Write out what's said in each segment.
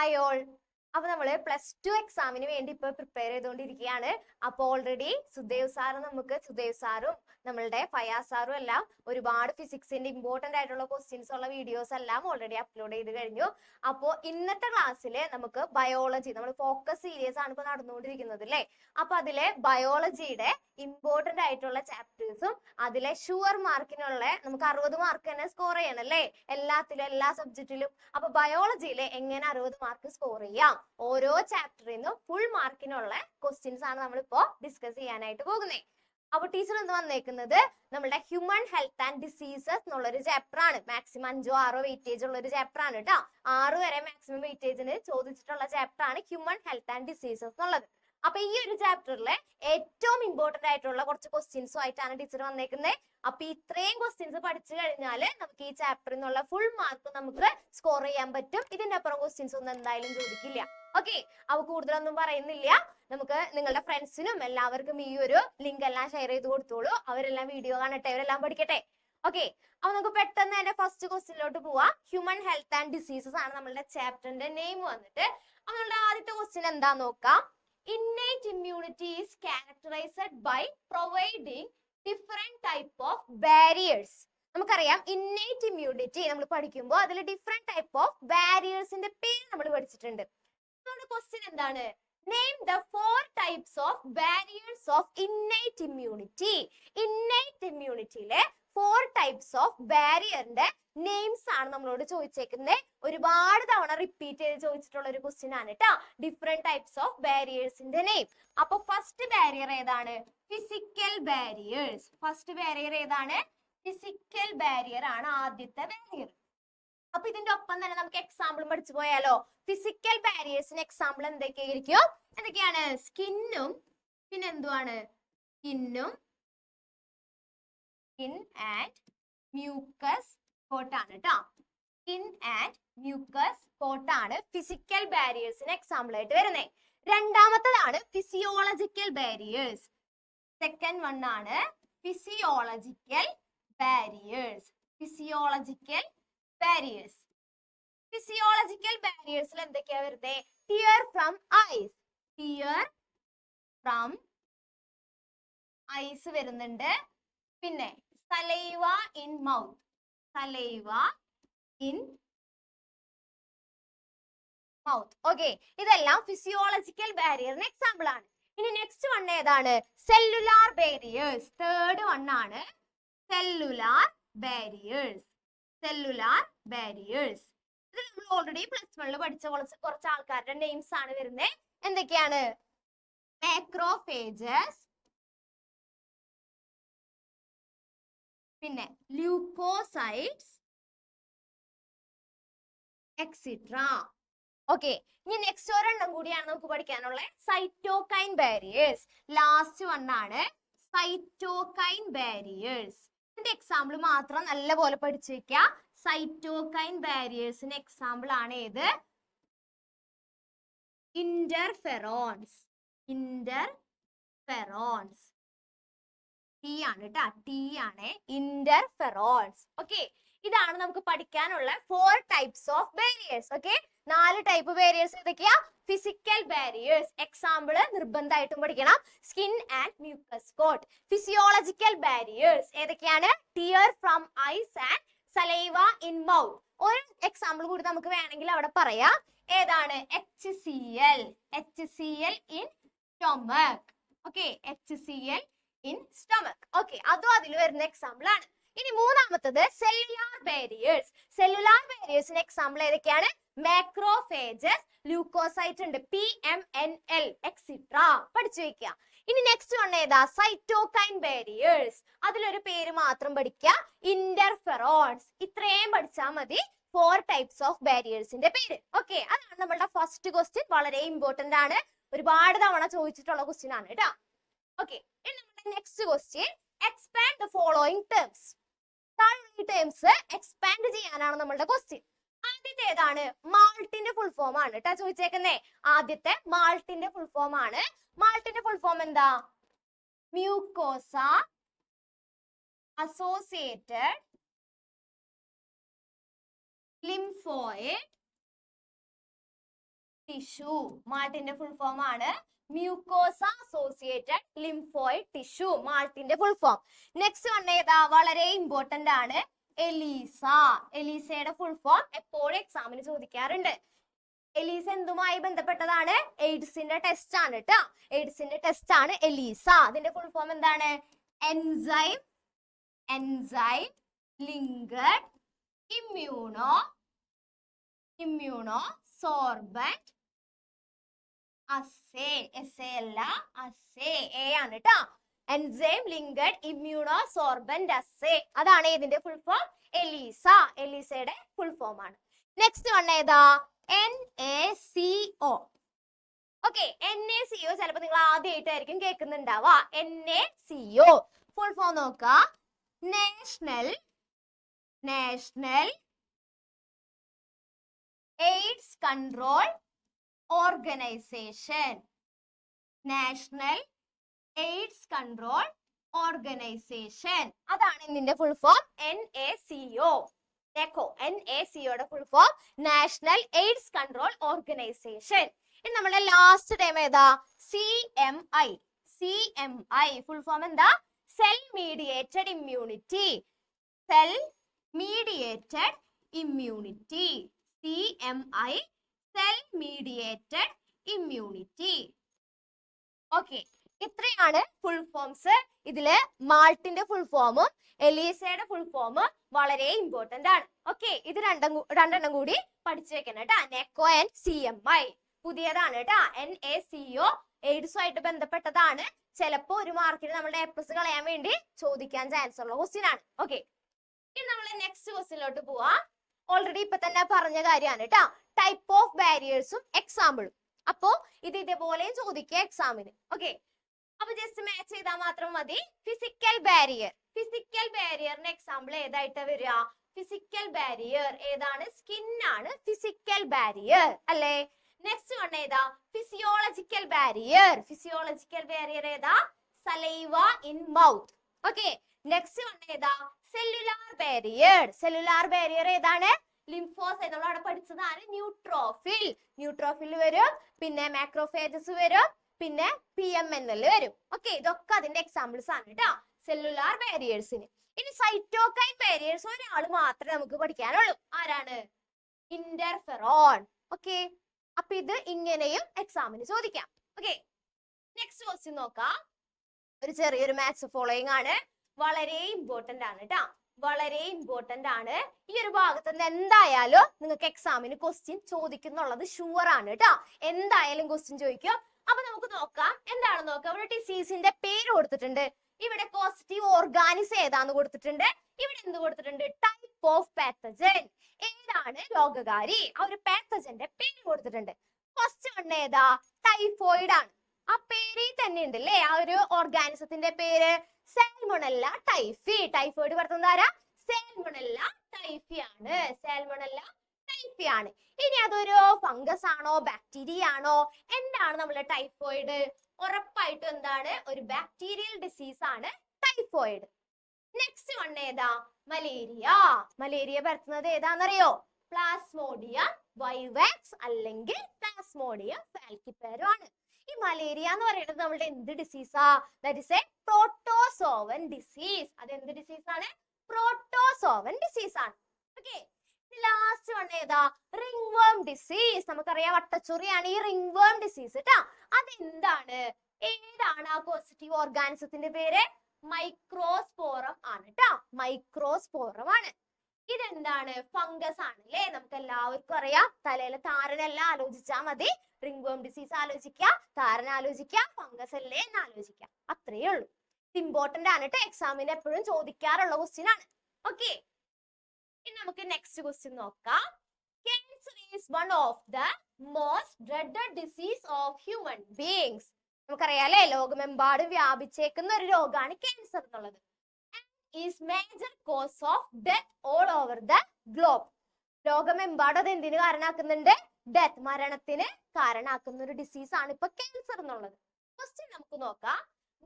Hi all. അപ്പൊ നമ്മള് +2 എക്സാമിന് വേണ്ടി ഇപ്പൊ പ്രിപ്പയർ ചെയ്തുകൊണ്ടിരിക്കുകയാണ്. അപ്പൊ ഓൾറെഡി സുദേവ് സാറും നമ്മളുടെ ഫയാസ് സാറും എല്ലാം ഒരുപാട് ഫിസിക്സിന്റെ ഇമ്പോർട്ടന്റ് ആയിട്ടുള്ള ക്വസ്റ്റ്യൻസ് ഉള്ള വീഡിയോസ് എല്ലാം ഓൾറെഡി അപ്ലോഡ് ചെയ്ത് കഴിഞ്ഞു. അപ്പോ ഇന്നത്തെ ക്ലാസ്സിൽ നമുക്ക് ബയോളജി, നമ്മൾ ഫോക്കസ് സീരീസ് ആണ് ഇപ്പൊ നടന്നുകൊണ്ടിരിക്കുന്നത് അല്ലേ. അപ്പൊ അതിലെ ബയോളജിയുടെ ഇമ്പോർട്ടന്റ് ആയിട്ടുള്ള ചാപ്റ്റേഴ്സും അതിലെ ഷുവർ മാർക്കിനുള്ള നമുക്ക് 60 മാർക്ക് തന്നെ സ്കോർ ചെയ്യണം അല്ലേ, എല്ലാത്തിലും എല്ലാ സബ്ജക്റ്റിലും. അപ്പൊ ബയോളജിയിലെ എങ്ങനെ 60 മാർക്ക് സ്കോർ ചെയ്യാം, ഓരോ ചാപ്റ്ററിൽ നിന്നും ഫുൾ മാർക്കിനുള്ള ക്വസ്റ്റ്യൻസ് ആണ് നമ്മളിപ്പോ ഡിസ്കസ് ചെയ്യാനായിട്ട് പോകുന്നത്. അപ്പൊ ടീച്ചർ എന്ന് വന്നേക്കുന്നത് നമ്മുടെ ഹ്യൂമൻ ഹെൽത്ത് ആൻഡ് ഡിസീസസ് എന്നുള്ളൊരു ചാപ്റ്റർ ആണ്. മാക്സിമം 5 or 6 വെയിറ്റേജ് ഉള്ള ഒരു ചാപ്റ്റർ ആണ് കേട്ടോ. 6 വരെ മാക്സിമം വെയിറ്റേജിന് ചോദിച്ചിട്ടുള്ള ചാപ്റ്റർ ആണ് ഹ്യൂമൻ ഹെൽത്ത് ആൻഡ് ഡിസീസസ് എന്നുള്ളത്. അപ്പൊ ഈ ഒരു ചാപ്റ്ററിലെ ഏറ്റവും ഇമ്പോർട്ടന്റ് ആയിട്ടുള്ള കുറച്ച് ക്വസ്റ്റ്യൻസും ആയിട്ടാണ് ടീച്ചർ വന്നേക്കുന്നത്. അപ്പൊ ഇത്രയും ക്വസ്റ്റ്യൻസ് പഠിച്ചു കഴിഞ്ഞാൽ നമുക്ക് ഈ ചാപ്റ്ററിൽ നിന്നുള്ള ഫുൾ മാർക്ക് നമുക്ക് സ്കോർ ചെയ്യാൻ പറ്റും. ഇതിന്റെ അപ്പുറം ക്വസ്റ്റ്യൻസ് ഒന്നും എന്തായാലും ചോദിക്കില്ല. ഓക്കെ, അവ കൂടുതലൊന്നും പറയുന്നില്ല. നമുക്ക് നിങ്ങളുടെ ഫ്രണ്ട്സിനും എല്ലാവർക്കും ഈ ഒരു ലിങ്ക് എല്ലാം ഷെയർ ചെയ്ത് കൊടുത്തോളൂ. അവരെല്ലാം വീഡിയോ കാണട്ടെ, അവരെല്ലാം പഠിക്കട്ടെ. ഓക്കെ, അപ്പൊ നമുക്ക് പെട്ടെന്ന് തന്നെ ഫസ്റ്റ് ക്വസ്റ്റ്യനിലോട്ട് പോവാം. ഹ്യൂമൻ ഹെൽത്ത് ആൻഡ് ഡിസീസസ് ആണ് നമ്മളുടെ ചാപ്റ്ററിന്റെ നെയിം വന്നിട്ട്. അപ്പൊ നമ്മളുടെ ആദ്യത്തെ ക്വസ്റ്റ്യൻ എന്താ നോക്കാം. Innate immunity is characterized by providing different type of barriers. നമുക്കറിയാം ഇന്നേറ്റ് ഇമ്മ്യൂണിറ്റി നമ്മൾ പഠിക്കുമ്പോൾ അതിൽ ഡിഫറെന്റ് ടൈപ്പ് ഓഫ് ബാരിയേഴ്സിന്റെ പേര് നമ്മൾ പഠിച്ചിട്ടുണ്ട്. നമ്മുടെ ക്വസ്റ്റ്യൻ എന്താണ്? Name the 4 types of barriers of innate immunity. Innate ഇമ്മ്യൂണിറ്റിയിലെ 4 types of ബാരിയറിന്റെ നെയിംസ് ആണ് നമ്മളോട് ചോദിച്ചേക്കുന്നത്. ഒരുപാട് തവണ റിപ്പീറ്റ് ചെയ്ത് ചോദിച്ചിട്ടുള്ള ഒരു ക്വസ്റ്റ്യൻ ആണ് കേട്ടോ. ഡിഫറെന്റ് ടൈപ്സ് ഓഫ് ബാരിയേഴ്സിന്റെ നെയിം. അപ്പൊ ഫസ്റ്റ് ബാരിയർ ഏതാണ്? Physical barriers. ഫസ്റ്റ് ബാരിയർ ഏതാണ്? ഫിസിക്കൽ ബാരിയർ ആണ് ആദ്യത്തെ ബാരിയർ. അപ്പൊ ഇതിന്റെ ഒപ്പം തന്നെ നമുക്ക് എക്സാമ്പിളും പഠിച്ചു പോയാലോ. ഫിസിക്കൽ ബാരിയേഴ്സിന് എക്സാമ്പിൾ എന്തൊക്കെയാണ്? സ്കിന്നും പിന്നെ എന്തുവാണ്? സ്കിൻ ആൻഡ് മ്യൂക്കസ് കോട്ടാണ് കേട്ടോ. സ്കിൻ ആൻഡ് മ്യൂക്കസ് കോട്ടാണ് ഫിസിക്കൽ ബാരിയേഴ്സിന് എക്സാമ്പിൾ ആയിട്ട് വരുന്നത്. രണ്ടാമത്തേതാണ് ഫിസിയോളജിക്കൽ ബാരിയേഴ്സ്. സെക്കൻഡ് വൺ ആണ് physiological barriers. Physiological barriers. Physiological ബാരിയേഴ്സിൽ എന്തൊക്കെയാ വരുന്നത്? Tear from eyes. Tear from eyes വരുന്നുണ്ട്. പിന്നെ saliva in mouth. Saliva in mouth. Okay, ഇതെല്ലാം ഫിസിയോളജിക്കൽ ബാരിയറിന് എക്സാമ്പിൾ ആണ്. ഇനി നെക്സ്റ്റ് വൺ ഏതാണ്? Cellular barriers. തേർഡ് വൺ ആണ് സെല്ലുലാർ ബാരിയേഴ്സ്. സെല്ലുലാർ ബാരിയേഴ്സ് ഇത് നമ്മൾ ഓൾറെഡി +1 പഠിച്ച കുറച്ച് ആൾക്കാരുടെ നെയിംസ് ആണ് വരുന്നത്. എന്തൊക്കെയാണ്? മാക്രോഫേജസ്, പിന്നെ ല്യൂക്കോസൈറ്റ്സ് എക്സെട്ര. ഓക്കെ, ഇനി നെക്സ്റ്റ് ഒരെണ്ണം കൂടിയാണ് നമുക്ക് പഠിക്കാനുള്ള സൈറ്റോകൈൻ ബാരിയേഴ്സ്. ലാസ്റ്റ് വൺ ആണ് സൈറ്റോകൈൻ ബാരിയേഴ്സ്. ഇതിന്റെ എക്സാമ്പിൾ മാത്രം നല്ലപോലെ പഠിച്ചു വെക്കുക. സൈറ്റോകൈൻ ബാരിയേഴ്സിന് എക്സാമ്പിൾ ആണ് ഏത്? ഇന്റർഫെറോൺസ്. ഇന്റർഫെറോൺസ് ടി ആണ് കേട്ടോ. ടി ആണ് ഇന്റർഫെറോൺസ്. ഓക്കെ, ഇതാണ് നമുക്ക് പഠിക്കാനുള്ള 4 types of barriers. Okay, 4 type barriers ഏതൊക്കെയാ? Physical barriers. എക്സാമ്പിൾ നിർബന്ധമായിട്ടും പഠിക്കണം. Skin and mucus coat. Physiological barriers ഏതൊക്കെയാണ്? Tear from eyes and saliva in mouth. ഒരു എക്സാമ്പിൾ കൂടി നമുക്ക് വേണമെങ്കിൽ അവിടെ പറയാം. ഏതാണ്? HCl. HCl in stomach. Okay, HCl in stomach. Okay, അതും അതിൽ വരുന്ന എക്സാമ്പിൾ ആണ്. ഇനി മൂന്നാമത്തത് സെല്ലുലാർ ബാരിയേഴ്സ്. സെല്ലുലാർ ബാരിയേഴ്സിന് എക്സാമ്പിൾ ഏതൊക്കെയാണ്? മാക്രോഫേജസ്, ല്യൂക്കോസൈറ്റ് ഉണ്ട്, PMNL എക്സെട്ര പഠിച്ചു വെക്കുക. ഇനി നെക്സ്റ്റ് വൺ ഏതാ? Cytokine barriers. അതിലൊരു പേര് മാത്രം പഠിക്കുക, ഇന്റർഫെറോൺസ്. ഇത്രയും പഠിച്ചാൽ മതി 4 types of ബാരിയേഴ്സിന്റെ പേര്. ഓക്കെ, അതാണ് നമ്മളുടെ ഫസ്റ്റ് ക്വസ്റ്റ്യൻ. വളരെ ഇമ്പോർട്ടന്റ് ആണ്, ഒരുപാട് തവണ ചോദിച്ചിട്ടുള്ള ക്വസ്റ്റ്യൻ ആണ് കേട്ടോ. ഓക്കെ, ഇനി നമ്മുടെ next question, expand the following terms. താഴെ ടേംസ് എക്സ്പാൻഡ് ചെയ്യാനാണ് നമ്മളുടെ ക്വസ്റ്റ്യൻ. ആദ്യത്തെ ഏതാണ്? മാൾട്ടിന്റെ ഫുൾ ഫോം ആണ് കേട്ടോ ചോദിച്ചേക്കുന്നേ. ആദ്യത്തെ മാൾട്ടിന്റെ ഫുൾ ഫോം ആണ്. മാൾട്ടിന്റെ ഫുൾ ഫോം എന്താ? Mucosa associated lymphoid tissue. മാൾട്ടിന്റെ ഫുൾ ഫോം ആണ് മ്യൂക്കോസ അസോസിയേറ്റഡ് ലിംഫോയിഡ് ടിഷ്യൂ, മാൾട്ടിന്റെ ഫുൾ ഫോം. നെക്സ്റ്റ് വൺ ഏതാ, വളരെ ഇമ്പോർട്ടന്റ് ആണ്, എലീസ. എലീസയുടെ ഫുൾ ഫോം എപ്പോഴും എക്സാമിന് ചോദിക്കാറുണ്ട്. എലീസ എന്തുമായി ബന്ധപ്പെട്ടതാണ്? എയ്ഡ്സിന്റെ ടെസ്റ്റ് ആണ് കേട്ടോ. എയ്ഡ്സിന്റെ ടെസ്റ്റ് ആണ് എലീസ. അതിന്റെ ഫുൾ ഫോം എന്താണ്? Enzyme linked immunosorbent assay. Essay അല്ല, അസേ. എ ആണ് കേട്ടോ. Enzyme linked immunosorbent assay, അതാണ് ഇതിന്റെ ഫുൾ ഫോം, എലീസ. എലീസയുടെ ഫുൾ ഫോം ആണ്. നെക്സ്റ്റ് വൺ ഏതാ? NaCO. ഓക്കെ, NaCO ചിലപ്പോ നിങ്ങൾ ആദ്യമായിട്ടായിരിക്കും കേൾക്കുന്നുണ്ടാവാ. NaCO ഫുൾ ഫോം നോക്ക, national AIDS control organisation. National AIDS control organisation, അതാണ് ഇതിന്റെ ഫുൾ ഫോം, NaCO. NaCOയുടെ full form national AIDS control organisation. ഇനി നമ്മുടെ ലാസ്റ്റ് ടൈം ഏതാ? CMI. ഫുൾ ഫോം എന്താ? Cell mediated immunity. CMI, cell mediated immunity. Okay, ഇത്രയാണ് full forms. ഇതില് മാൾട്ടിന്റെ full ഫോമും എലീസയുടെ ഫുൾ ഫോമും വളരെ ഇമ്പോർട്ടന്റ് ആണ്. ഓക്കെ, ഇത് രണ്ടെണ്ണം കൂടി പഠിച്ചു വെക്കണം കേട്ടാ. നെക്കോ ആൻഡ് CMI പുതിയതാണ് കേട്ടാ. NaCO എയ്ഡ്സുമായിട്ട് ബന്ധപ്പെട്ടതാണ്. ചിലപ്പോ ഒരു മാർക്കിന് നമ്മുടെ A+ കളയാൻ വേണ്ടി ചോദിക്കാൻ ചാൻസ് ഉള്ള ക്വസ്റ്റ്യൻ ആണ്. ഓക്കെ, ഇനി നമ്മൾ നെക്സ്റ്റ് ക്വസ്റ്റ്യനിലോട്ട് പോവാം. ഓൾറെഡി ഇപ്പൊ തന്നെ പറഞ്ഞ കാര്യമാണ് കേട്ടാ, ടൈപ്പ് ഓഫ് ബാരിയേഴ്സും എക്സാമ്പിളും. അപ്പോ ഇത് ഇതേപോലെയും ചോദിക്കുക എക്സാമിന്. ഓക്കെ, അപ്പൊ ജസ്റ്റ് മാച്ച് ചെയ്താൽ മാത്രം മതി. ഫിസിക്കൽ ബാരിയറിന്റെ എക്സാമ്പിൾ ഏതായിട്ട് വരിക? ഫിസിക്കൽ ബാരിയർ ഏതാണ്? സ്കിൻ ആണ് ഫിസിക്കൽ ബാരിയർ അല്ലേ? നെക്സ്റ്റ് വൺ ഏതാ? ഫിസിയോളജിക്കൽ ബാരിയർ ഏതാ? Saliva in mouth. Okay, next one ഏതാ? സെല്ലുലാർ ബാരിയർ ഏതാണ്? ലിംഫോസൈറ്റ്. നമ്മൾ അവിടെ പഠിച്ചതാണ് ന്യൂട്രോഫിൽ വരും, പിന്നെ മാക്രോഫേജസ് വരും, പിന്നെ PMNL വരും. ഓക്കെ, ഇതൊക്കെ അതിന്റെ എക്സാമ്പിൾസ് ആണ് കേട്ടോ സെല്ലുലാർ ബാരിയേഴ്സിന്. ഇനി സൈറ്റോകൈൻ ബാരിയേഴ്സ് ഒരാൾ മാത്രമേ നമുക്ക് പഠിക്കാനുള്ളൂ. ആരാണ്? ഇന്റർഫെറോൺ. ഓക്കെ, അപ്പൊ ഇത് ഇങ്ങനെയും എക്സാമിന് ചോദിക്കാം. ഓക്കെ, നെക്സ്റ്റ് ക്വസ്റ്റ്യൻ നോക്കാം. ഒരു ചെറിയൊരു മാത്സ് ഫോളോയിങ് ആണ്, വളരെ ഇമ്പോർട്ടന്റ് ആണ് കേട്ടോ. ഈ ഒരു ഭാഗത്ത് നിന്ന് എന്തായാലും നിങ്ങൾക്ക് എക്സാമിന് ക്വസ്റ്റ്യൻ ചോദിക്കുന്നുള്ളത് ഷുവർ ആണ് കേട്ടോ. എന്തായാലും ക്വസ്റ്റ്യൻ ചോദിക്കും. അപ്പൊ നമുക്ക് നോക്കാം, എന്താണെന്ന് നോക്കാം. ഇവിടെ ഡിസീസിന്റെ പേര് കൊടുത്തിട്ടുണ്ട്, ഇവിടെ പോസിറ്റീവ് ഓർഗാനിസം ഏതാന്ന് കൊടുത്തിട്ടുണ്ട്, ഇവിടെ എന്ത് കൊടുത്തിട്ടുണ്ട്? ടൈപ്പ് ഓഫ് പാത്തജൻ, ഏതാണ് രോഗകാരി, ആ ഒരു പാത്തജന്റെ പേര് കൊടുത്തിട്ടുണ്ട്. ഫസ്റ്റ് വൺ ഏതാ? ടൈഫോയിഡ് ആണ്. ആ പേരിൽ തന്നെ ഉണ്ട് അല്ലേ ആ ഒരു ഓർഗാനിസത്തിന്റെ പേര്? സാൽമണല്ല ടൈഫി. ടൈഫോയിഡ് പരത്തുന്നത് ആരാ? സാൽമണല്ല ടൈഫി ആണ്. ഇനി അതൊരു ഫംഗസ് ആണോ ബാക്ടീരിയ ആണോ? എന്താണ് നമ്മുടെ ടൈഫോയിഡ്? ഉറപ്പായിട്ടും എന്താണ്? ഒരു ബാക്ടീരിയൽ ഡിസീസ് ആണ് ടൈഫോയിഡ്. നെക്സ്റ്റ് വൺ ഏതാ? മലേറിയ പരത്തുന്നത് ഏതാണെന്നറിയോ? പ്ലാസ്മോഡിയം വൈവാക്സ് അല്ലെങ്കിൽ പ്ലാസ്മോഡിയം ഫാൽസിപാരം ആണ്. ഈ മലേറിയ എന്ന് പറയുന്നത് നമ്മുടെ എന്ത് ഡിസീസാ? That is a protozoan disease. അത് എന്ത് ഡിസീസ് ആണ്? പ്രോട്ടോസോവൻ ഡിസീസ് ആണ്. ഓക്കെ, ലാസ്റ്റ് വൺ ഏതാ? Ringworm disease. നമുക്കറിയാം വട്ടച്ചൊറിയാണ് ഈ റിംഗ് വേം ഡിസീസ് കേട്ടാ. അതെന്താണ്? ഏതാണ് ആ പോസിറ്റീവ് ഓർഗാനിസത്തിന്റെ പേര്? മൈക്രോസ്പോറം ആണ് കേട്ടാ. മൈക്രോസ്പോറം ആണ്. ഇതെന്താണ്? ഫംഗസ് ആണ് അല്ലേ? നമുക്ക് എല്ലാവർക്കും അറിയാം. തലയിലെ താരനെല്ലാം ആലോചിച്ചാൽ മതി. റിംഗ് വേം ഡിസീസ് ആലോചിക്കുക, താരൻ ആലോചിക്കുക, ഫംഗസ് അല്ലേ എന്ന് ആലോചിക്കുക. അത്രയേ ഉള്ളൂ. ഇമ്പോർട്ടന്റ് ആണ് കേട്ടോ, എക്സാമിന് എപ്പോഴും ചോദിക്കാറുള്ള ക്വസ്റ്റ്യൻ ആണ്. ഓക്കെ, ഇനി നമുക്ക് നെക്സ്റ്റ് ക്വസ്റ്റ്യൻ നോക്കാം. Cancer is one of the most dreaded disease of human beings. നമുക്കറിയാലേ ലോകമെമ്പാടും വ്യാപിച്ചേക്കുന്ന ഒരു രോഗമാണ് ക്യാൻസർ എന്നുള്ളത്. Is major cause of death all over the globe. ലോകമെമ്പാടും അത് എന്തിന് കാരണാക്കുന്നുണ്ട്? ഡെത്ത്, മരണത്തിന് കാരണാക്കുന്ന ഒരു ഡിസീസ് ആണ് ഇപ്പൊ ക്യാൻസർ എന്നുള്ളത്. ക്വസ്റ്റ്യൻ നമുക്ക് നോക്കാം.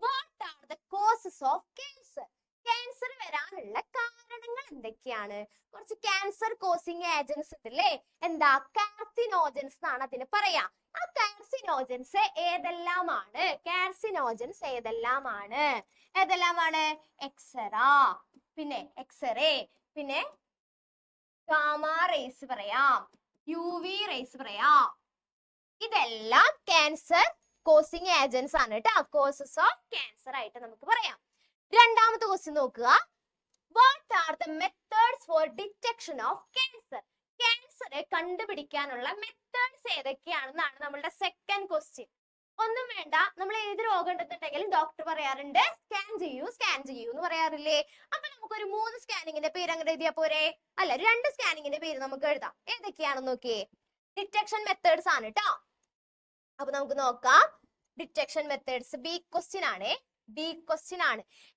What are the causes of cancer? Cancer വരാൻ വരാനുള്ള കാരണങ്ങൾ എന്തൊക്കെയാണ്? കുറച്ച് ക്യാൻസർ കോസിങ് ഏജൻസ് ഉണ്ടല്ലേ, എന്താ കാർസിനോജൻസ് എന്നാണ് അതിന് പറയാ. ആ കാർസിനോജൻസ് ഏതെല്ലാമാണ്? കാർസിനോജൻസ് ഏതെല്ലാമാണ്? പിന്നെ എക്സ്റേ, പിന്നെ ഗാമ റേസ് പറയാം, UV റേസ് പറയാം. ഇതെല്ലാം ക്യാൻസർ കോസിങ് ഏജൻസ് ആണ് കേട്ടോ. കോസസ് ഓഫ് ക്യാൻസർ ആയിട്ട് നമുക്ക് പറയാം. രണ്ടാമത്തെ ക്വസ്റ്റ്യൻ നോക്കുക. What are the methods for detection of cancer? ക്യാൻസറെ കണ്ടുപിടിക്കാനുള്ള മെത്തേഡ്സ് ഏതൊക്കെയാണെന്നാണ് നമ്മളുടെ സെക്കൻഡ് ക്വസ്റ്റ്യൻ. ഒന്നും വേണ്ട, നമ്മൾ ഏത് രോഗം ഉണ്ടെന്നുണ്ടെങ്കിലും ഡോക്ടർ പറയാറുണ്ട് സ്കാൻ ചെയ്യൂ എന്ന് പറയാറില്ലേ? അപ്പൊ നമുക്കൊരു 3 സ്കാനിങ്ങിന്റെ പേര് അങ്ങനെ എഴുതിയാ പോരെ? അല്ല, 2 സ്കാനിങ്ങിന്റെ പേര് നമുക്ക് എഴുതാം. ഏതൊക്കെയാണെന്ന് നോക്കിയേ. ഡിറ്റക്ഷൻ മെത്തേഡ്സ് ആണ് കേട്ടോ. അപ്പൊ നമുക്ക് നോക്കാം. ഡിറ്റക്ഷൻ മെത്തേഡ്സ് ബി ക്വസ്റ്റ്യൻ ആണ്.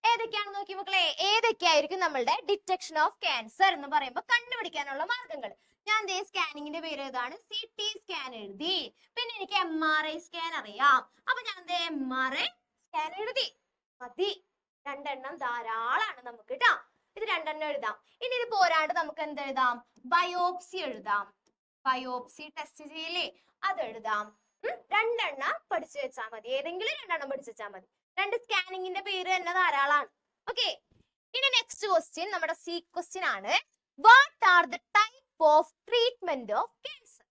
ഏതൊക്കെയാണെന്ന് നോക്കി മക്കളെ. ഏതൊക്കെയായിരിക്കും നമ്മളുടെ ഡിറ്റക്ഷൻ ഓഫ് ക്യാൻസർ എന്ന് പറയുമ്പോൾ കണ്ടുപിടിക്കാനുള്ള മാർഗങ്ങൾ? ഞാൻ ദേ സ്കാനിങ്ങിന്റെ പേര് ഏതാണ്? CT സ്കാൻ എഴുതി. പിന്നെ എനിക്ക് MRI സ്കാൻ അറിയാം. അപ്പൊ ഞാൻ ദേ MRI സ്കാൻ എഴുതി. മതി, 2 എണ്ണം ധാരാളമാണ് നമുക്ക് കേട്ടോ. ഇത് 2 എണ്ണം എഴുതാം. ഇനി ഇത് പോരാണ്ട് നമുക്ക് എന്ത് എഴുതാം? ബയോപ്സി എഴുതാം. ബയോപ്സി ടെസ്റ്റ് ചെയ്യില്ലേ, അത് എഴുതാം. 2 എണ്ണം പഠിച്ചു വെച്ചാൽ മതി. ഏതെങ്കിലും 2 എണ്ണം പഠിച്ചു വെച്ചാൽ മതി. 2 സ്കാനിങ്ങിന്റെ പേര് തന്നെ ധാരാളമാണ്. ഓക്കെ, ഇനി നെക്സ്റ്റ് ക്വസ്റ്റ്യൻ നമ്മുടെ സി ക്വസ്റ്റ്യൻ ആണ്. What are the type of treatment of cancer?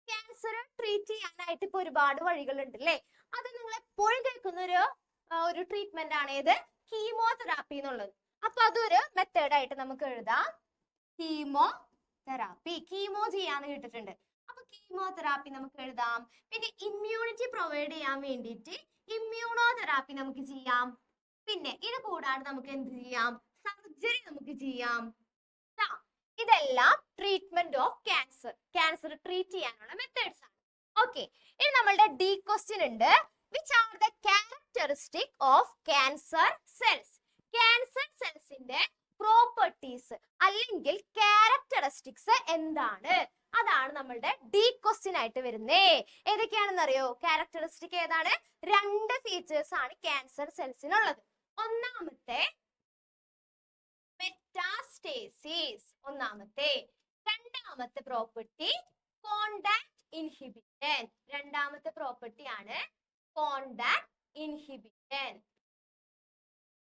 Cancer treat ചെയ്യാനായിട്ട് ഇപ്പൊ ഒരുപാട് വഴികളുണ്ട് അല്ലേ? അത് നിങ്ങൾ എപ്പോഴും കേൾക്കുന്ന ഒരു ട്രീറ്റ്മെന്റ് ആണ് ഏത്? കീമോതെറാപ്പി എന്നുള്ളത്. അപ്പൊ അതൊരു മെത്തേഡ് ആയിട്ട് നമുക്ക് എഴുതാം. കീമോതെറാപ്പി, കീമോ ചെയ്യാന്ന് കേട്ടിട്ടുണ്ട്. അപ്പൊ കീമോതെറാപ്പി നമുക്ക് എഴുതാം. പിന്നെ ഇമ്മ്യൂണിറ്റി പ്രൊവൈഡ് ചെയ്യാൻ വേണ്ടിയിട്ട് ഇമ്മ്യൂണോതെറാപ്പി നമുക്ക് ചെയ്യാം. പിന്നെ ഇത് കൂടാതെ നമുക്ക് എന്ത് ചെയ്യാം? സർജറി നമുക്ക് ചെയ്യാം. ഇതെല്ലാം ട്രീറ്റ്മെന്റ് ഓഫ് ക്യാൻസർ ട്രീറ്റ് ചെയ്യാനുള്ള മെത്തേഡ്സ് ആണ്. ഓക്കെ, ഇനി നമ്മളുടെ ഡി ക്വസ്റ്റ്യൻ ഉണ്ട്. Which are the characteristic of cancer cells? Cancer സെൽസിന്റെ പ്രോപ്പർട്ടീസ് അല്ലെങ്കിൽ ക്യാരക്ടറിസ്റ്റിക്സ് എന്താണ്? അതാണ് നമ്മളുടെ ഡി ക്വസ്റ്റ്യൻ ആയിട്ട് വരുന്നേ. ഏതൊക്കെയാണെന്ന് അറിയോ? ക്യാരക്ടറിസ്റ്റിക് ഏതാണ്? 2 ഫീച്ചേഴ്സ് ആണ് ക്യാൻസർ സെൽസിനുള്ളത്. ഒന്നാമത്തെ മെറ്റാസ്റ്റേസിസ്, രണ്ടാമത്തെ പ്രോപ്പർട്ടി കോണ്ടാക്ട് ഇൻഹിബിഷൻ. രണ്ടാമത്തെ പ്രോപ്പർട്ടി ആണ് കോണ്ടാക്ട് ഇൻഹിബിഷൻ.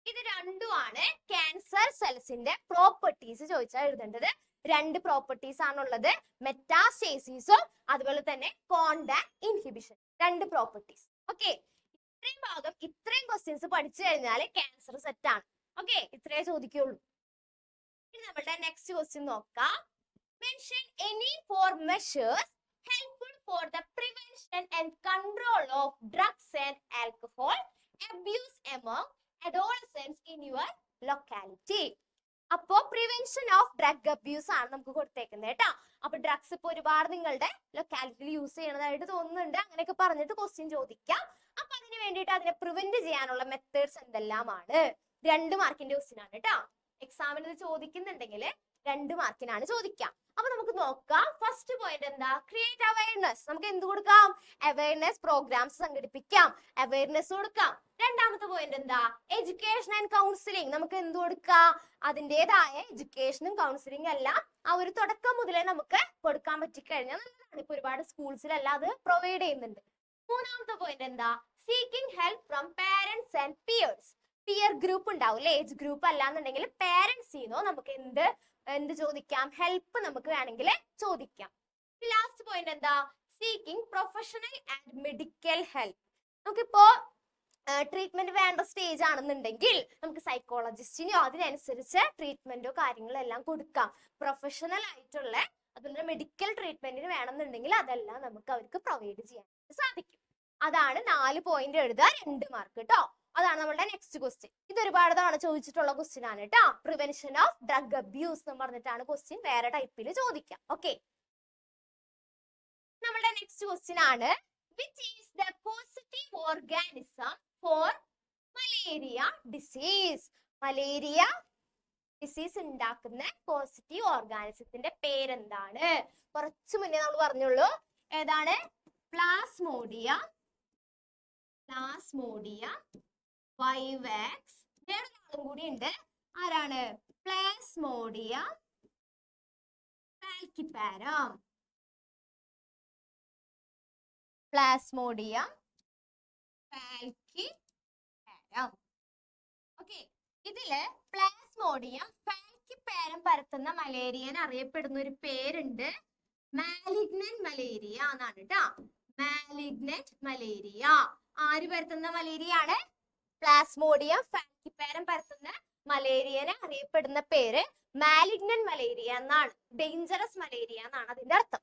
ഇത് രണ്ടുമാണ് ക്യാൻസർ സെൽസിന്റെ പ്രോപ്പർട്ടീസ് ചോദിച്ചാൽ എഴുതേണ്ടത്. 2 പ്രോപ്പർട്ടീസ് ആണുള്ളത്. മെറ്റാസ്റ്റേസിസും അതുപോലെ തന്നെ കോണ്ടാക്ട് ഇൻഹിബിഷൻ, 2 പ്രോപ്പർട്ടീസ്. ഓക്കെ, ഇത്രയും ഭാഗം, ഇത്രയും ക്വസ്റ്റ്യൻസ് പഠിച്ചു കഴിഞ്ഞാൽ ക്യാൻസർ സെറ്റ് ആണ്. ഓക്കെ, ഇത്രേ ചോദിക്കുള്ളൂ. ഇനി നമ്മളുടെ നെക്സ്റ്റ് ക്വസ്റ്റ്യൻ നോക്കാം. Mention any 4 measures helpful for the prevention and control of drugs and alcohol abuse among adolescents in your locality. അപ്പോ പ്രിവെൻഷൻ ഓഫ് ഡ്രഗ് അബ്യൂസ് ആണ് നമുക്ക് കൊടുത്തേക്കുന്നത് കേട്ടോ. അപ്പൊ ഡ്രഗ്സ് ഇപ്പൊ ഒരുപാട് നിങ്ങളുടെ ലൊക്കാലിറ്റിയിൽ യൂസ് ചെയ്യണതായിട്ട് തോന്നുന്നുണ്ട്. അങ്ങനെയൊക്കെ പറഞ്ഞിട്ട് ക്വസ്റ്റ്യൻ ചോദിക്കാം. അപ്പൊ അതിന് വേണ്ടിയിട്ട് അതിനെ പ്രിവെന്റ് ചെയ്യാനുള്ള മെത്തേഡ്സ് എന്തെല്ലാമാണ്? 2 മാർക്കിന്റെ ക്വസ്റ്റ്യൻ ആണ് കേട്ടോ. എക്സാമിന് ഇത് ചോദിക്കുന്നുണ്ടെങ്കിൽ 2 മാർക്കിനാണ് ചോദിക്കാം. അപ്പൊ നമുക്ക് നോക്കാം. ഫസ്റ്റ് പോയിന്റ് എന്താ? Create awareness. നമുക്ക് എന്ത് കൊടുക്കാം? അവയർനെസ് പ്രോഗ്രാംസ് സംഘടിപ്പിക്കാം, അവയർനെസ് കൊടുക്കാം. രണ്ടാമത്തെ പോയിന്റ് എന്താ? Education and counselling. നമുക്ക് എന്ത് കൊടുക്കാം? അതിൻ്റെതായ എഡ്യൂക്കേഷനും കൗൺസിലിംഗ് എല്ലാം ആ ഒരു തുടക്കം മുതലേ നമുക്ക് കൊടുക്കാൻ പറ്റിക്കഴിഞ്ഞാൽ നല്ലതാണ്. ഇപ്പൊ ഒരുപാട് സ്കൂൾസിലെല്ലാം അത് പ്രൊവൈഡ് ചെയ്യുന്നുണ്ട്. മൂന്നാമത്തെ പോയിന്റ് എന്താ? Seeking help from parents and peers. Peer group ഉണ്ടാവും, ഏജ് ഗ്രൂപ്പ് അല്ലാന്നുണ്ടെങ്കിൽ പാരന്റ്സിനോ നമുക്ക് എന്ത് ചോദിക്കാം? ഹെൽപ്പ് നമുക്ക് വേണമെങ്കിൽ ചോദിക്കാം. ലാസ്റ്റ് പോയിന്റ് എന്താ? Seeking professional and medical help. നമുക്കിപ്പോ ട്രീറ്റ്മെന്റ് വേണ്ട സ്റ്റേജ് ആണെന്നുണ്ടെങ്കിൽ നമുക്ക് സൈക്കോളജിസ്റ്റിനോ അതിനനുസരിച്ച് ട്രീറ്റ്മെന്റോ കാര്യങ്ങളോ എല്ലാം കൊടുക്കാം. പ്രൊഫഷണൽ ആയിട്ടുള്ള അതുപോലെ മെഡിക്കൽ ട്രീറ്റ്മെന്റിന് വേണമെന്നുണ്ടെങ്കിൽ അതെല്ലാം നമുക്ക് അവർക്ക് പ്രൊവൈഡ് ചെയ്യാൻ സാധിക്കും. അതാണ് 4 പോയിന്റ് എഴുതുക, 2 മാർക്ക് കേട്ടോ. അതാണ് നമ്മുടെ നെക്സ്റ്റ് ക്വസ്റ്റ്യൻ. ഇത് ഒരുപാട് തവണ ചോദിച്ചിട്ടുള്ള ക്വസ്റ്റ്യൻ ആണ് കേട്ടോ. പ്രിവെൻഷൻ ഓഫ് ഡ്രഗ് അബ്യൂസ് എന്ന് പറഞ്ഞിട്ടാണ് ക്വസ്റ്റ്യൻ വേറെ ടൈപ്പിൽ ചോദിക്കാം. ഓക്കെ, നമ്മുടെ നെക്സ്റ്റ് ക്വസ്റ്റ്യൻ ആണ്. Which is the positive organism for malaria disease? Malaria disease ഉണ്ടാക്കുന്ന പോസിറ്റീവ് ഓർഗാനിസത്തിന്റെ പേരെന്താണ്? കുറച്ചു മുന്നേ നമ്മൾ പറഞ്ഞുള്ളൂ. ഏതാണ്? Plasmodia vivax. വേറെ ഒരാളും കൂടി ഉണ്ട്, ആരാണ്? പ്ലാസ്മോഡിയം ഫാൽസിപാരം. പ്ലാസ്മോഡിയം ഫാൽസിപാരം. ഓക്കെ, ഇതില് പ്ലാസ്മോഡിയം ഫാൽസിപാരം പരത്തുന്ന മലേറിയൻ അറിയപ്പെടുന്ന ഒരു പേരുണ്ട്, മാലിഗ്നന്റ് മലേറിയ എന്നാണ് കേട്ടോ. Malignant malaria. ആര് പരത്തുന്ന മലേറിയ ആണ്? പ്ലാസ്മോഡിയം ഫാൽസിപാരം പരത്തുന്ന മലേറിയനെ അറിയപ്പെടുന്ന പേര് മാലിഗ്നന്റ് മലേറിയ എന്നാണ്. ഡേഞ്ചറസ് മലേറിയ എന്നാണ് അതിന്റെ അർത്ഥം.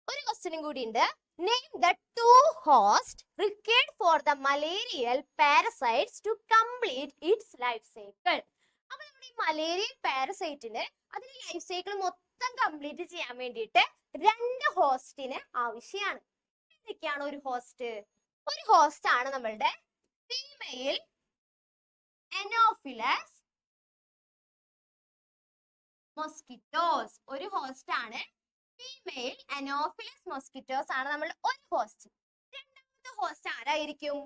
ഒരു ക്വസ്റ്റ്യനും കൂടി ഉണ്ട്. Name the 2 hosts required for the malarial parasites to complete its life cycle. അപ്പൊ നമ്മുടെ ഈ മലേറിയൻ പാരസൈറ്റിന് അതിന്റെ ലൈഫ് സൈക്കിൾ മൊത്തം കംപ്ലീറ്റ് ചെയ്യാൻ വേണ്ടിയിട്ട് 2 ഹോസ്റ്റിന് ആവശ്യമാണ്. എന്തൊക്കെയാണ് ഒരു ഹോസ്റ്റ്? ഒരു ഹോസ്റ്റ് ആണ് നമ്മളുടെ ഫീമെയിൽ അനോഫിലസ് മൊസ്കിറ്റോസ്. ഒരു ഹോസ്റ്റ് ആണ് ഫീമെയിൽ അനോഫിലസ് മൊസ്കിറ്റോസ് ആണ് നമ്മൾ ഒരു ഹോസ്റ്റ്. രണ്ടാമത്തെ ഹോസ്റ്റ് ആരായിരിക്കും?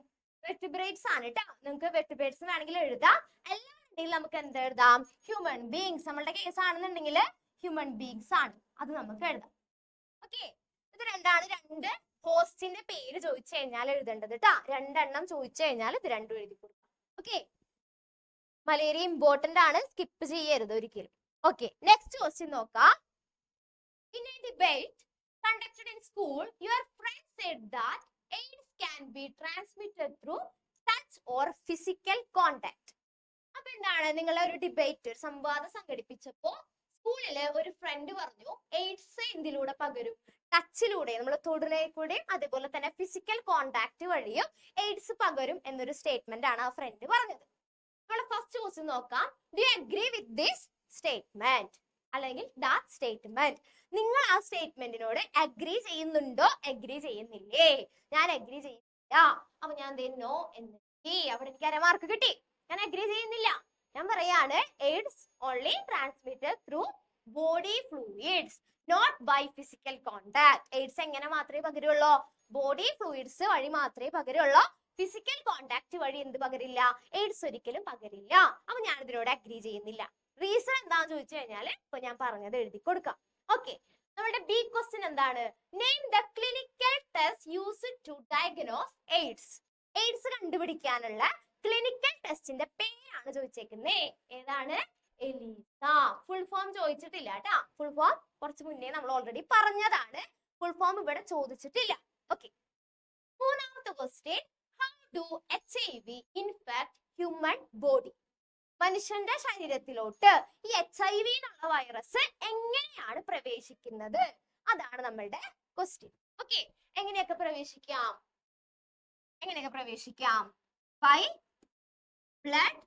വെർട്ടിബ്രേറ്റ്സ് ആണ് കേട്ടോ. നിങ്ങൾക്ക് വെർട്ടിബ്രേറ്റ്സ് വേണമെങ്കിൽ എഴുതാം, അല്ലാന്നുണ്ടെങ്കിൽ നമുക്ക് എന്ത് എഴുതാം? Human beings. നമ്മളുടെ കേസ് ആണെന്നുണ്ടെങ്കിൽ ഹ്യൂമൻ ബീങ്സ് ആണ്, അത് നമുക്ക് എഴുതാം. ഓക്കെ, ഇത് രണ്ടാണ്. 2 ഹോസ്റ്റിന്റെ പേര് ചോദിച്ചു കഴിഞ്ഞാൽ എഴുതേണ്ടത് കേട്ടോ. 2 എണ്ണം ചോദിച്ചു കഴിഞ്ഞാൽ ഇത് 2 എഴുതി കൊടുക്കാം. ഓക്കെ, മലേറിയ ഇമ്പോർട്ടന്റ് ആണ്, സ്കിപ്പ് ചെയ്യരുത് ഒരിക്കലും. ഓക്കെ, നെക്സ്റ്റ് ക്വസ്റ്റ്യൻ നോക്കാം. In a debate conducted in school, your friend said that AIDS can be transmitted through touch or physical contact. അപ്പൊ എന്താണ്? നിങ്ങളെ ഒരു ഡിബേറ്റ്, ഒരു സംവാദം സംഘടിപ്പിച്ചപ്പോ സ്കൂളില് ഒരു ഫ്രണ്ട് പറഞ്ഞു എയ്ഡ്സ് എന്തിലൂടെ പകരും? ടച്ചിലൂടെ, നമ്മൾ തൊടുന്നേ കൂടെ, അതേപോലെ തന്നെ ഫിസിക്കൽ കോണ്ടാക്ട് വഴിയും എയ്ഡ്സ് പകരും എന്നൊരു സ്റ്റേറ്റ്മെന്റ് ആണ് ആ ഫ്രണ്ട് പറഞ്ഞത്. നമ്മൾ ഫസ്റ്റ് ക്വസ്റ്റ്യൻ നോക്കാം. Do you agree with this statement അല്ലെങ്കിൽ ദാറ്റ് സ്റ്റേറ്റ്മെന്റ്? നിങ്ങൾ ആ സ്റ്റേറ്റ്മെന്റിനോട് അഗ്രി ചെയ്യുന്നുണ്ടോ, അഗ്രി ചെയ്യുന്നില്ലേ? ഞാൻ അഗ്രി ചെയ്യുന്നില്ല, അപ്പൊ ഞാൻ നോ എന്ന് അവിടെ എനിക്ക് 1 മാർക്ക് കിട്ടി. ഞാൻ അഗ്രി ചെയ്യുന്നില്ല. ഞാൻ പറയാണ് AIDS only transmitted through body fluids, not by physical contact. AIDS എങ്ങനെ മാത്രമേ പകരുള്ളൂ? ബോഡി ഫ്ലൂയിഡ്സ് വഴി മാത്രമേ പകരുള്ളൂ. ഫിസിക്കൽ കോണ്ടാക്ട് വഴി എന്ത് പകരില്ല? എയ്ഡ്സ് ഒരിക്കലും പകരില്ല. അപ്പൊ ഞാൻ ഇതിനോട് അഗ്രി ചെയ്യുന്നില്ല. റീസൺ എന്താന്ന് ചോദിച്ചു കഴിഞ്ഞാല് ഇപ്പൊ ഞാൻ പറഞ്ഞത് എഴുതി കൊടുക്കാം. ഓക്കെ, നമ്മുടെ ബി ക്വസ്റ്റ്യൻ എന്താണ്? Name the clinical test used to diagnose AIDS. AIDS കണ്ടുപിടിക്കാനുള്ള ക്ലിനിക്കൽ ടെസ്റ്റിന്റെ പേരാണ് ചോദിച്ചേക്കുന്നത്. ഏതാണ്? എലീസ. ഫുൾ ഫോം ചോദിച്ചിട്ടില്ല കേട്ടാ. ഫുൾ ഫോം കുറച്ച് മുന്നേ നമ്മൾ ഓൾറെഡി പറഞ്ഞതാണ്. ഫുൾ ഫോം ഇവിടെ ചോദിച്ചിട്ടില്ല. ഓക്കെ, മൂന്നാമത്തെ question. How do HIV infect human body? മനുഷ്യന്റെ ശരീരത്തിലോട്ട് ഈ HIV എന്നുള്ള വൈറസ് എങ്ങനെയാണ് പ്രവേശിക്കുന്നത്? അതാണ് നമ്മളുടെ ക്വസ്റ്റ്യൻ. ഓക്കെ, എങ്ങനെയൊക്കെ പ്രവേശിക്കാം? By blood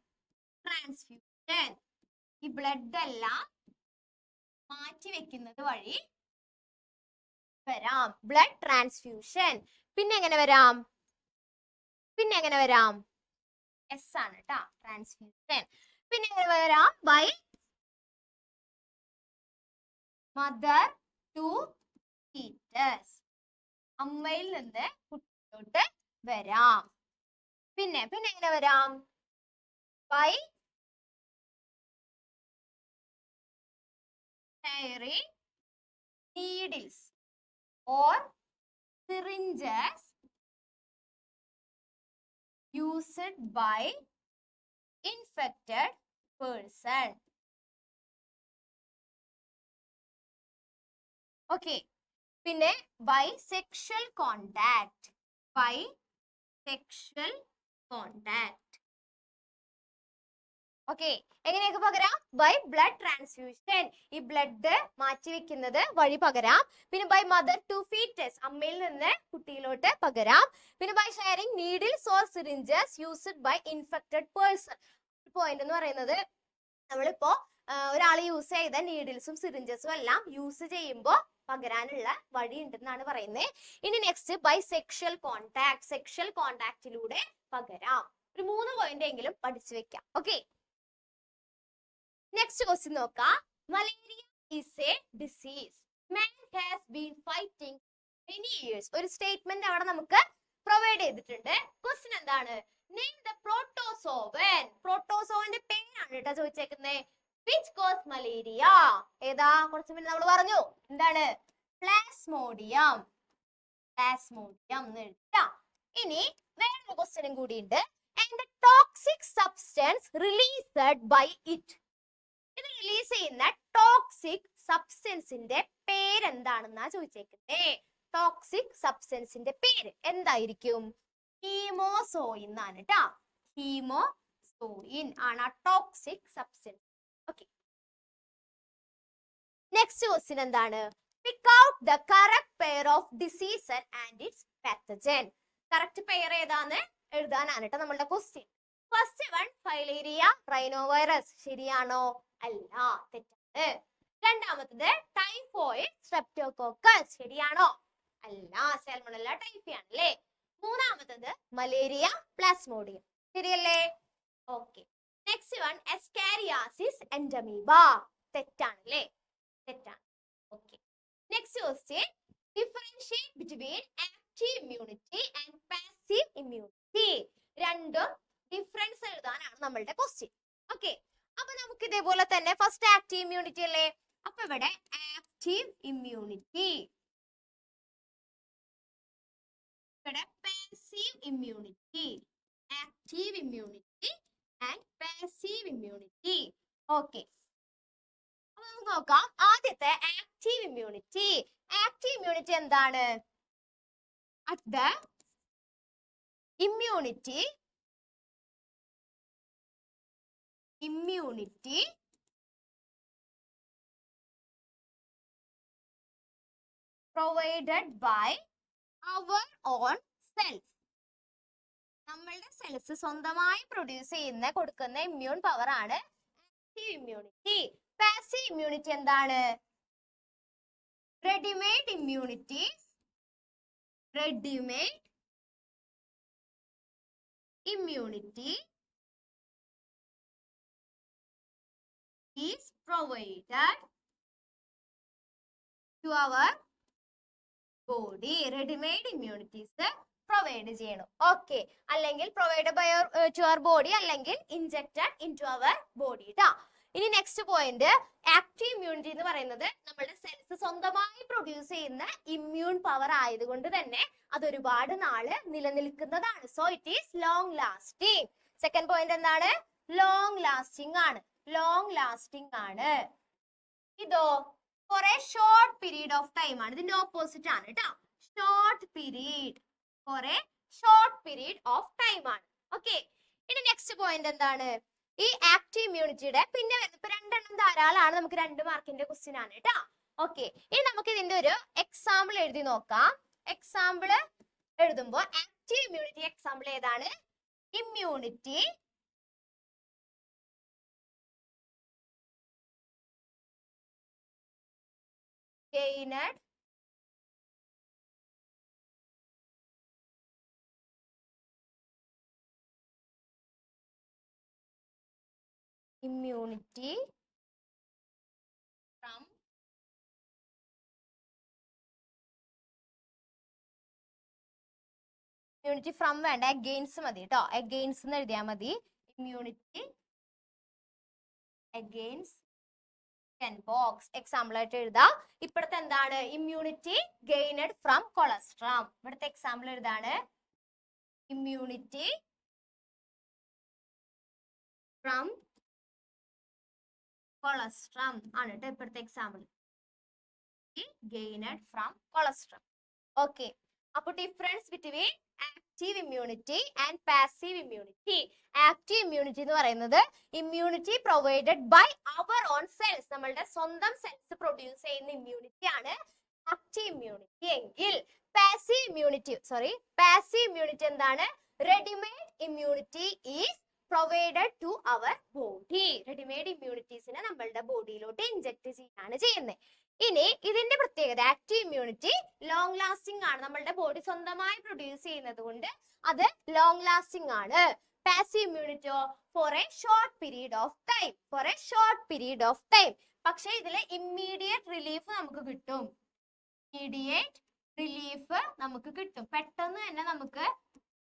transfusion. ഈ ബ്ലഡ് എല്ലാം മാറ്റി വെക്കുന്നത് വഴി വരാം, ബ്ലഡ് ട്രാൻസ്ഫ്യൂഷൻ. പിന്നെ എങ്ങനെ വരാം? എസ് ആണ് കേട്ടോ, ട്രാൻസ്ഫ്യൂഷൻ. പിന്നെ എങ്ങനെ വരാം? By mother to foetus. അമ്മയിൽ നിന്ന് കുട്ടിയോട്ട് വരാം. പിന്നെ എങ്ങനെ വരാം? By sharing needles or syringes used by infected person. Okay, പിന്നെ by sexual contact. ഓക്കെ, എങ്ങനെയൊക്കെ പകരാം? ബൈ ബ്ലഡ് ട്രാൻസ്ഫ്യൂഷൻ, ഈ ബ്ലഡ് മാറ്റി വെക്കുന്നത് വഴി പകരാം. പിന്നെ ബൈ മദർ ടു ഫീറ്റസ്, അമ്മയിൽ നിന്ന് കുട്ടിയിലോട്ട് പകരാം. പിന്നെ by sharing needles or syringes used by infected person. Point എന്ന് പറയുന്നത് നമ്മളിപ്പോ ഒരാൾ യൂസ് ചെയ്ത നീഡിൽസും സിറിഞ്ചസും എല്ലാം യൂസ് ചെയ്യുമ്പോൾ പകരാനുള്ള വഴി ഉണ്ടെന്നാണ് പറയുന്നത്. ഇനി നെക്സ്റ്റ് ബൈ സെക്ഷൽ കോണ്ടാക്റ്റിലൂടെ പകരാം. ഒരു 3 പോയിന്റ് എങ്കിലും പഠിച്ചു വെക്കാം. ഓക്കെ, നെക്സ്റ്റ് ക്വസ്റ്റ്യൻ നോക്കാം. Malaria is A disease man has been fighting many years. ഒരു സ്റ്റേറ്റ്മെന്റ് അവിടെ നമുക്ക് പ്രൊവൈഡ് ചെയ്തിട്ടുണ്ട്. ക്വസ്റ്റ്യൻ എന്താണ്? Name the protozoan. പ്രോട്ടോസോവന്റെ പേരാണ് കേട്ടോ ചോദിച്ചേക്കുന്നത്. Which cause malaria? ഏതാ? കുറച്ച് മുന്നേ നമ്മൾ പറഞ്ഞു. എന്താണ്? പ്ലാസ്മോഡിയം. പ്ലാസ്മോഡിയം എന്ന് എഴുതാം. ഇനി വേറൊരു ക്വസ്റ്റ്യനും കൂടിയുണ്ട്. And the toxic substance released by it. ഇത് റിലീസ് ചെയ്യുന്ന ടോക്സിക് സബ്സ്റ്റൻസിന്റെ പേരെന്താണെന്നാ ചോദിച്ചേക്കുന്നേ. ടോക്സിക് സബ്സ്റ്റൻസിന്റെ പേര് എന്തായിരിക്കും? ഹീമോസോയിൻ എന്നാണ് കേട്ടോ. ഹീമോസോയിൻ ആണ് ആ toxic substance. Okay, next question എന്താണ്? Pick out the correct pair of disease and its pathogen. Correct pair ഏതാന്ന് എഴുതാനാണ് കേട്ടോ നമ്മളുടെ question. First one filaria rhinovirus. ശരിയാണോ? അല്ല, തെറ്റാണ്. രണ്ടാമത്തത് ടൈഫോയിഡ് സ്ട്രെപ്റ്റോകോക്കസ്. ശരിയാണോ? അല്ല, സാൽമണല്ല ടൈഫി ആണല്ലേ. മൂന്നാമത്തത് മലേറിയ പ്ലാസ്മോഡിയം. ശരിയല്ലേ? Okay, next one ascariasis entamoeba. തെറ്റാണല്ലേ? തെറ്റാണ്. Okay, next question. Differentiate between active immunity and passive immunity. രണ്ടും ഡിഫറൻസ് എഴുതാനാണ് നമ്മളുടെ ക്വസ്റ്റ്യൻ. ഓക്കെ, അപ്പൊ നമുക്ക് ഇതേപോലെ തന്നെ ഫസ്റ്റ് ആക്റ്റീവ് ഇമ്മ്യൂണിറ്റി അല്ലേ. അപ്പൊ ഇവിടെ ആക്റ്റീവ് ഇമ്മ്യൂണിറ്റി, ഇവിടെ passive immunity. Active immunity and passive immunity. Okay, അപ്പൊ നമുക്ക് നോക്കാം. ആദ്യത്തെ ആക്റ്റീവ് ഇമ്മ്യൂണിറ്റി. ആക്റ്റീവ് ഇമ്മ്യൂണിറ്റി എന്താണ്? At the immunity provided by our own cells. നമ്മളുടെ സെൽസ് സ്വന്തമായി പ്രൊഡ്യൂസ് ചെയ്യുന്ന കൊടുക്കുന്ന ഇമ്മ്യൂൺ പവർ ആണ് ആക്റ്റീവ് ഇമ്മ്യൂണിറ്റി. പാസീവ് ഇമ്മ്യൂണിറ്റി എന്താണ്? Readymade immunities. Ready-made immunity is provided to our body. Ready-made immunities provide ചെയ്യണം. Okay, അല്ലെങ്കിൽ provide by to our body, അല്ലെങ്കിൽ injected into our body ട്ടാ. ഇനി നെക്സ്റ്റ് പോയിന്റ്, ആക്റ്റീവ് ഇമ്മ്യൂണിറ്റി എന്ന് പറയുന്നത് നമ്മുടെ cells സ്വന്തമായി പ്രൊഡ്യൂസ് ചെയ്യുന്ന ഇമ്മ്യൂൺ പവർ ആയതുകൊണ്ട് തന്നെ അത് ഒരുപാട് നാള് നിലനിൽക്കുന്നതാണ്. So it is long lasting. Second point എന്താണ്? ലോങ് ലാസ്റ്റിംഗ് ആണ്. ലോങ് ലാസ്റ്റിംഗ് ആണ്. ഇതോ for a short period of time ആണ്. ഇതിന്റെ ഓപ്പോസിറ്റ് ആണ് കേട്ടോ. Short period, for a short period of time ആണ്. ഓക്കെ, ഇനി നെക്സ്റ്റ് പോയിന്റ് എന്താണ്? ഈ ആക്റ്റീവ് ഇമ്മ്യൂണിറ്റിയുടെ പിന്നെ ഇപ്പൊ രണ്ടെണ്ണം ധാരാളമാണ്, നമുക്ക് 2 മാർക്കിന്റെ ക്വസ്റ്റ്യൻ ആണ് കേട്ടോ. ഓക്കെ, ഇനി നമുക്ക് ഇതിന്റെ ഒരു എക്സാമ്പിൾ എഴുതി നോക്കാം. എക്സാമ്പിൾ എഴുതുമ്പോൾ ആക്റ്റീവ് ഇമ്മ്യൂണിറ്റി എക്സാമ്പിൾ ഏതാണ്? Immunity gained immunity from immunity from വേണ്ട, against മതി കേട്ടോ. against എന്ന് എഴുതിയാൽ മതി. immunity against box എക്സാമ്പിൾ ആയിട്ട് എഴുതാം. ഇപ്പോഴത്തെ എന്താണ്? Immunity gained from colostrum. ഇവിടുത്തെ എക്സാമ്പിൾ എഴുതാണ് ഇമ്മ്യൂണിറ്റി ഫ്രം കൊളസ്ട്രം ആണ് കേട്ടോ ഇപ്പോഴത്തെ example. Gained from colostrum. Okay, അപ്പൊ difference between active immunity and passive immunity. Active immunity എന്ന് പറയുന്നത് immunity provided by our own cells, നമ്മളുടെ സ്വന്തം സെൽസ് പ്രൊഡ്യൂസ് ചെയ്യുന്ന ഇമ്മ്യൂണിറ്റി ആണ് ആക്റ്റീവ് ഇമ്മ്യൂണിറ്റി. എങ്കിൽ പാസീവ് ഇമ്മ്യൂണിറ്റി എന്താണ്? Readymade immunity is provided to our body. Readymade ഇമ്മ്യൂണിറ്റീസിനെ നമ്മളുടെ ബോഡിയിലോട്ട് ഇൻജെക്ട് ചെയ്യാണ് ചെയ്യുന്നത്. ഇനി ഇതിന്റെ പ്രത്യേകത ആക്റ്റീവ് ഇമ്മ്യൂണിറ്റി ലോങ് ലാസ്റ്റിംഗ് ആണ്. നമ്മളുടെ ബോഡി സ്വന്തമായി പ്രൊഡ്യൂസ് ചെയ്യുന്നത് കൊണ്ട് അത് ലോങ് ലാസ്റ്റിംഗ് ആണ്. പാസീവ് ഇമ്മ്യൂണിറ്റിയോ for a short period of time. പക്ഷെ ഇതില് ഇമ്മീഡിയറ്റ് റിലീഫ് നമുക്ക് കിട്ടും. പെട്ടെന്ന് തന്നെ നമുക്ക്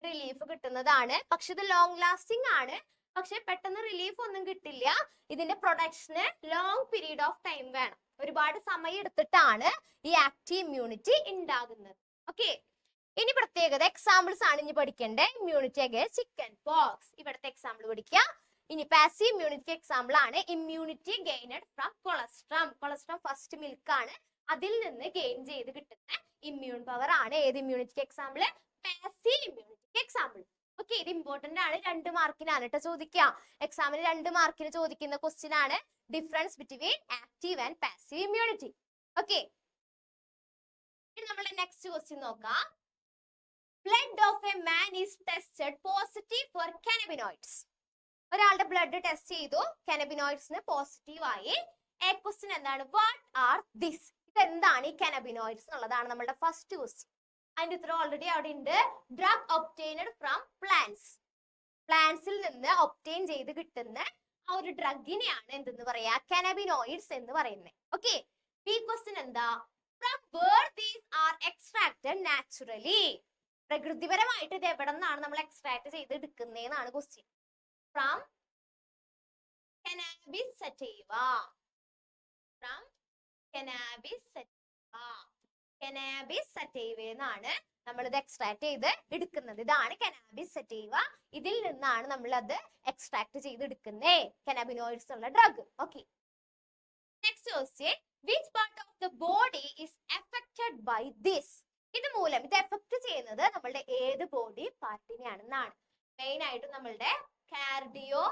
റിലീഫ് കിട്ടുന്നതാണ്. പക്ഷെ ഇത് ലോങ് ലാസ്റ്റിംഗ് ആണ്. പക്ഷെ പെട്ടെന്ന് റിലീഫ് ഒന്നും കിട്ടില്ല. ഇതിന്റെ production long period of time വേണം. ഒരുപാട് സമയം എടുത്തിട്ടാണ് ഈ ആക്റ്റീവ് ഇമ്മ്യൂണിറ്റി ഉണ്ടാകുന്നത്. ഓക്കെ, ഇനി പ്രത്യേകത എക്സാമ്പിൾസ് ആണ് ഇനി പഠിക്കേണ്ടത്. ഇമ്മ്യൂണിറ്റി അഗൈൻസ്റ്റ് ചിക്കൻ പോക്സ്, ഇവിടുത്തെ എക്സാമ്പിൾ പഠിക്കുക. ഇനി പാസീവ് ഇമ്മ്യൂണിറ്റി എക്സാമ്പിൾ ആണ് immunity gained from colostrum. Colostrum first milk ആണ്, അതിൽ നിന്ന് ഗെയിൻ ചെയ്ത് കിട്ടുന്ന ഇമ്മ്യൂൺ പവർ ആണ് ഏത് immunity example? Passive immunity example. Okay, ഇത് ഇമ്പോർട്ടന്റ് ആണ്. 2 മാർക്കിനാണ് കേട്ടോ ചോദിക്കുക. എക്സാമിന് 2 മാർക്കിന് ചോദിക്കുന്ന ക്വസ്റ്റ്യൻ ആണ് difference between active and passive immunity. Okay, ഇനി നമ്മൾ നെക്സ്റ്റ് ക്വസ്റ്റ്യൻ നോക്കാം. Blood of a man is tested positive for cannabinoids. ഒരാളുടെ ബ്ലഡ് ടെസ്റ്റ് ചെയ്തു, കനബിനോയിഡ്സിന് പോസിറ്റീവ് ആയി. ക്വസ്റ്റ്യൻ എന്താണ്? What are this? ഇതെന്താണ് ഈ കനബിനോയിഡ്സ് എന്നുള്ളതാണ് നമ്മുടെ ഫസ്റ്റ് ക്വസ്റ്റ്യൻ. അതിന്റെ ഉത്തരം ഓൾറെഡി അവിടെ ഉണ്ട്. Drug obtained from plants. പ്ലാന്റ്സിൽ നിന്ന് ഒബ്റ്റൈൻ ചെയ്ത് കിട്ടുന്ന ആ ഒരു ഡ്രഗിനെയാണ് എന്തെന്ന് പറയാ? കനബിനോയിഡ്സ് എന്ന് പറയുന്നത്. ഓക്കെ, ഈ ക്വസ്റ്റ്യൻ എന്താ? From where these are extracted naturally. പ്രകൃതിപരമായിട്ട് ഇത് എവിടെ നിന്നാണ് നമ്മൾ എക്സ്ട്രാക്ട് ചെയ്ത് എടുക്കുന്നതെന്നാണ് question. From cannabis sativa. From cannabis sativa. Cannabis sativa എന്നാണ് നമ്മൾ ഇത് എക്സ്ട്രാക്ട് ചെയ്ത് എടുക്കുന്നത്. ഇതാണ് cannabis sativa. ഇതിൽ നിന്നാണ് നമ്മൾ അത് എക്സ്ട്രാക്ട് ചെയ്ത് എടുക്കുന്നത്, കനാബിനോയിഡ്സ് ഉള്ള drug. Okay, next question. Which part of the body is affected by this? ഇത് മൂലം ഇത് എഫക്ട് ചെയ്യുന്നത് നമ്മളുടെ ഏത് ബോഡി പാർട്ടിനെയാണെന്നാണ്. മെയിൻ ആയിട്ട് നമ്മളുടെ കാർഡിയോ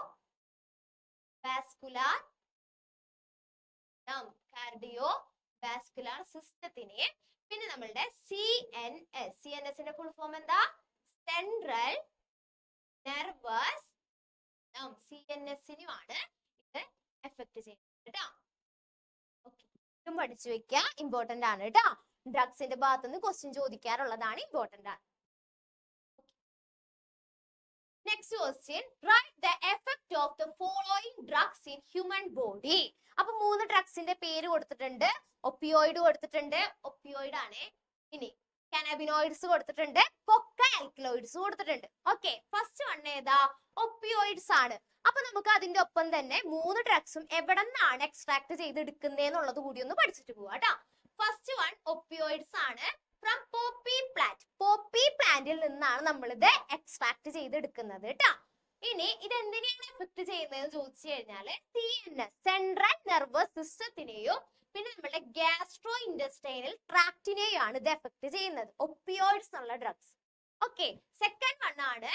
വാസ്കുലാർ സിസ്റ്റത്തിനെ, പിന്നെ നമ്മളുടെ CNS ഫുൾ ഫോം എന്താ? സെൻട്രൽ നെർവസ് CNS-നുമാണ് ഇത് എഫക്ട് ചെയ്യുന്നത് കേട്ടോ. ഓക്കെ, ഇതും പഠിച്ചു വെക്കുക, ഇമ്പോർട്ടന്റ് ആണ് കേട്ടോ. ഡ്രഗ്സിന്റെ ഭാഗത്ത് നിന്ന് ക്വസ്റ്റ്യൻ ചോദിക്കാറുള്ളതാണ്, ഇമ്പോർട്ടന്റ് ആണ്. Next question. Right the effect of the following drugs in human body. അപ്പൊ 3 ഡ്രഗ്സിന്റെ പേര് കൊടുത്തിട്ടുണ്ട്. ഒപ്പിയോയിഡ് കൊടുത്തിട്ടുണ്ട്, ഒപ്പിയോയിഡ് ആണ്. ഇനി കാനബിനോയിഡ്സ് കൊടുത്തിട്ടുണ്ട്, കൊക്ക ആൽക്കലോയിഡ്സ് കൊടുത്തിട്ടുണ്ട്. ഓക്കെ, ഫസ്റ്റ് വൺ ഏതാ? ഒപ്പിയോയിഡ്സ് ആണ്. അപ്പൊ നമുക്ക് അതിന്റെ ഒപ്പം തന്നെ 3 ഡ്രഗ്സും എവിടെ നിന്നാണ് എക്സ്ട്രാക്ട് ചെയ്ത് എടുക്കുന്നതെന്നുള്ളത് കൂടി ഒന്ന് പഠിച്ചിട്ട് പോവാ കേട്ടോ. ഫസ്റ്റ് വൺ ഒപ്പിയോയിഡ്സ് ആണ്. From poppy plant. പോപ്പി പ്ലാന്റിൽ നിന്നാണ് നമ്മൾ ഇത് എക്സ്ട്രാക്ട് ചെയ്ത് എടുക്കുന്നത് കേട്ടോ. ഇനി ഇത് എന്തിനെയാണ് എഫക്ട് ചെയ്യുന്നത് ചോദിച്ചു കഴിഞ്ഞാല് CNS സെൻട്രൽ നെർവസ് സിസ്റ്റത്തിനെയും പിന്നെ നമ്മുടെ ഗ്യാസ്ട്രോ ഇൻഡസ്ട്രൈനൽ ട്രാക്റ്റിനെയാണ് ഇത് എഫക്ട് ചെയ്യുന്നത്, ഒപ്പിയോയിഡ്സ് എന്നുള്ള ഡ്രഗ്സ്. ഓക്കെ, സെക്കൻഡ് വൺ ആണ്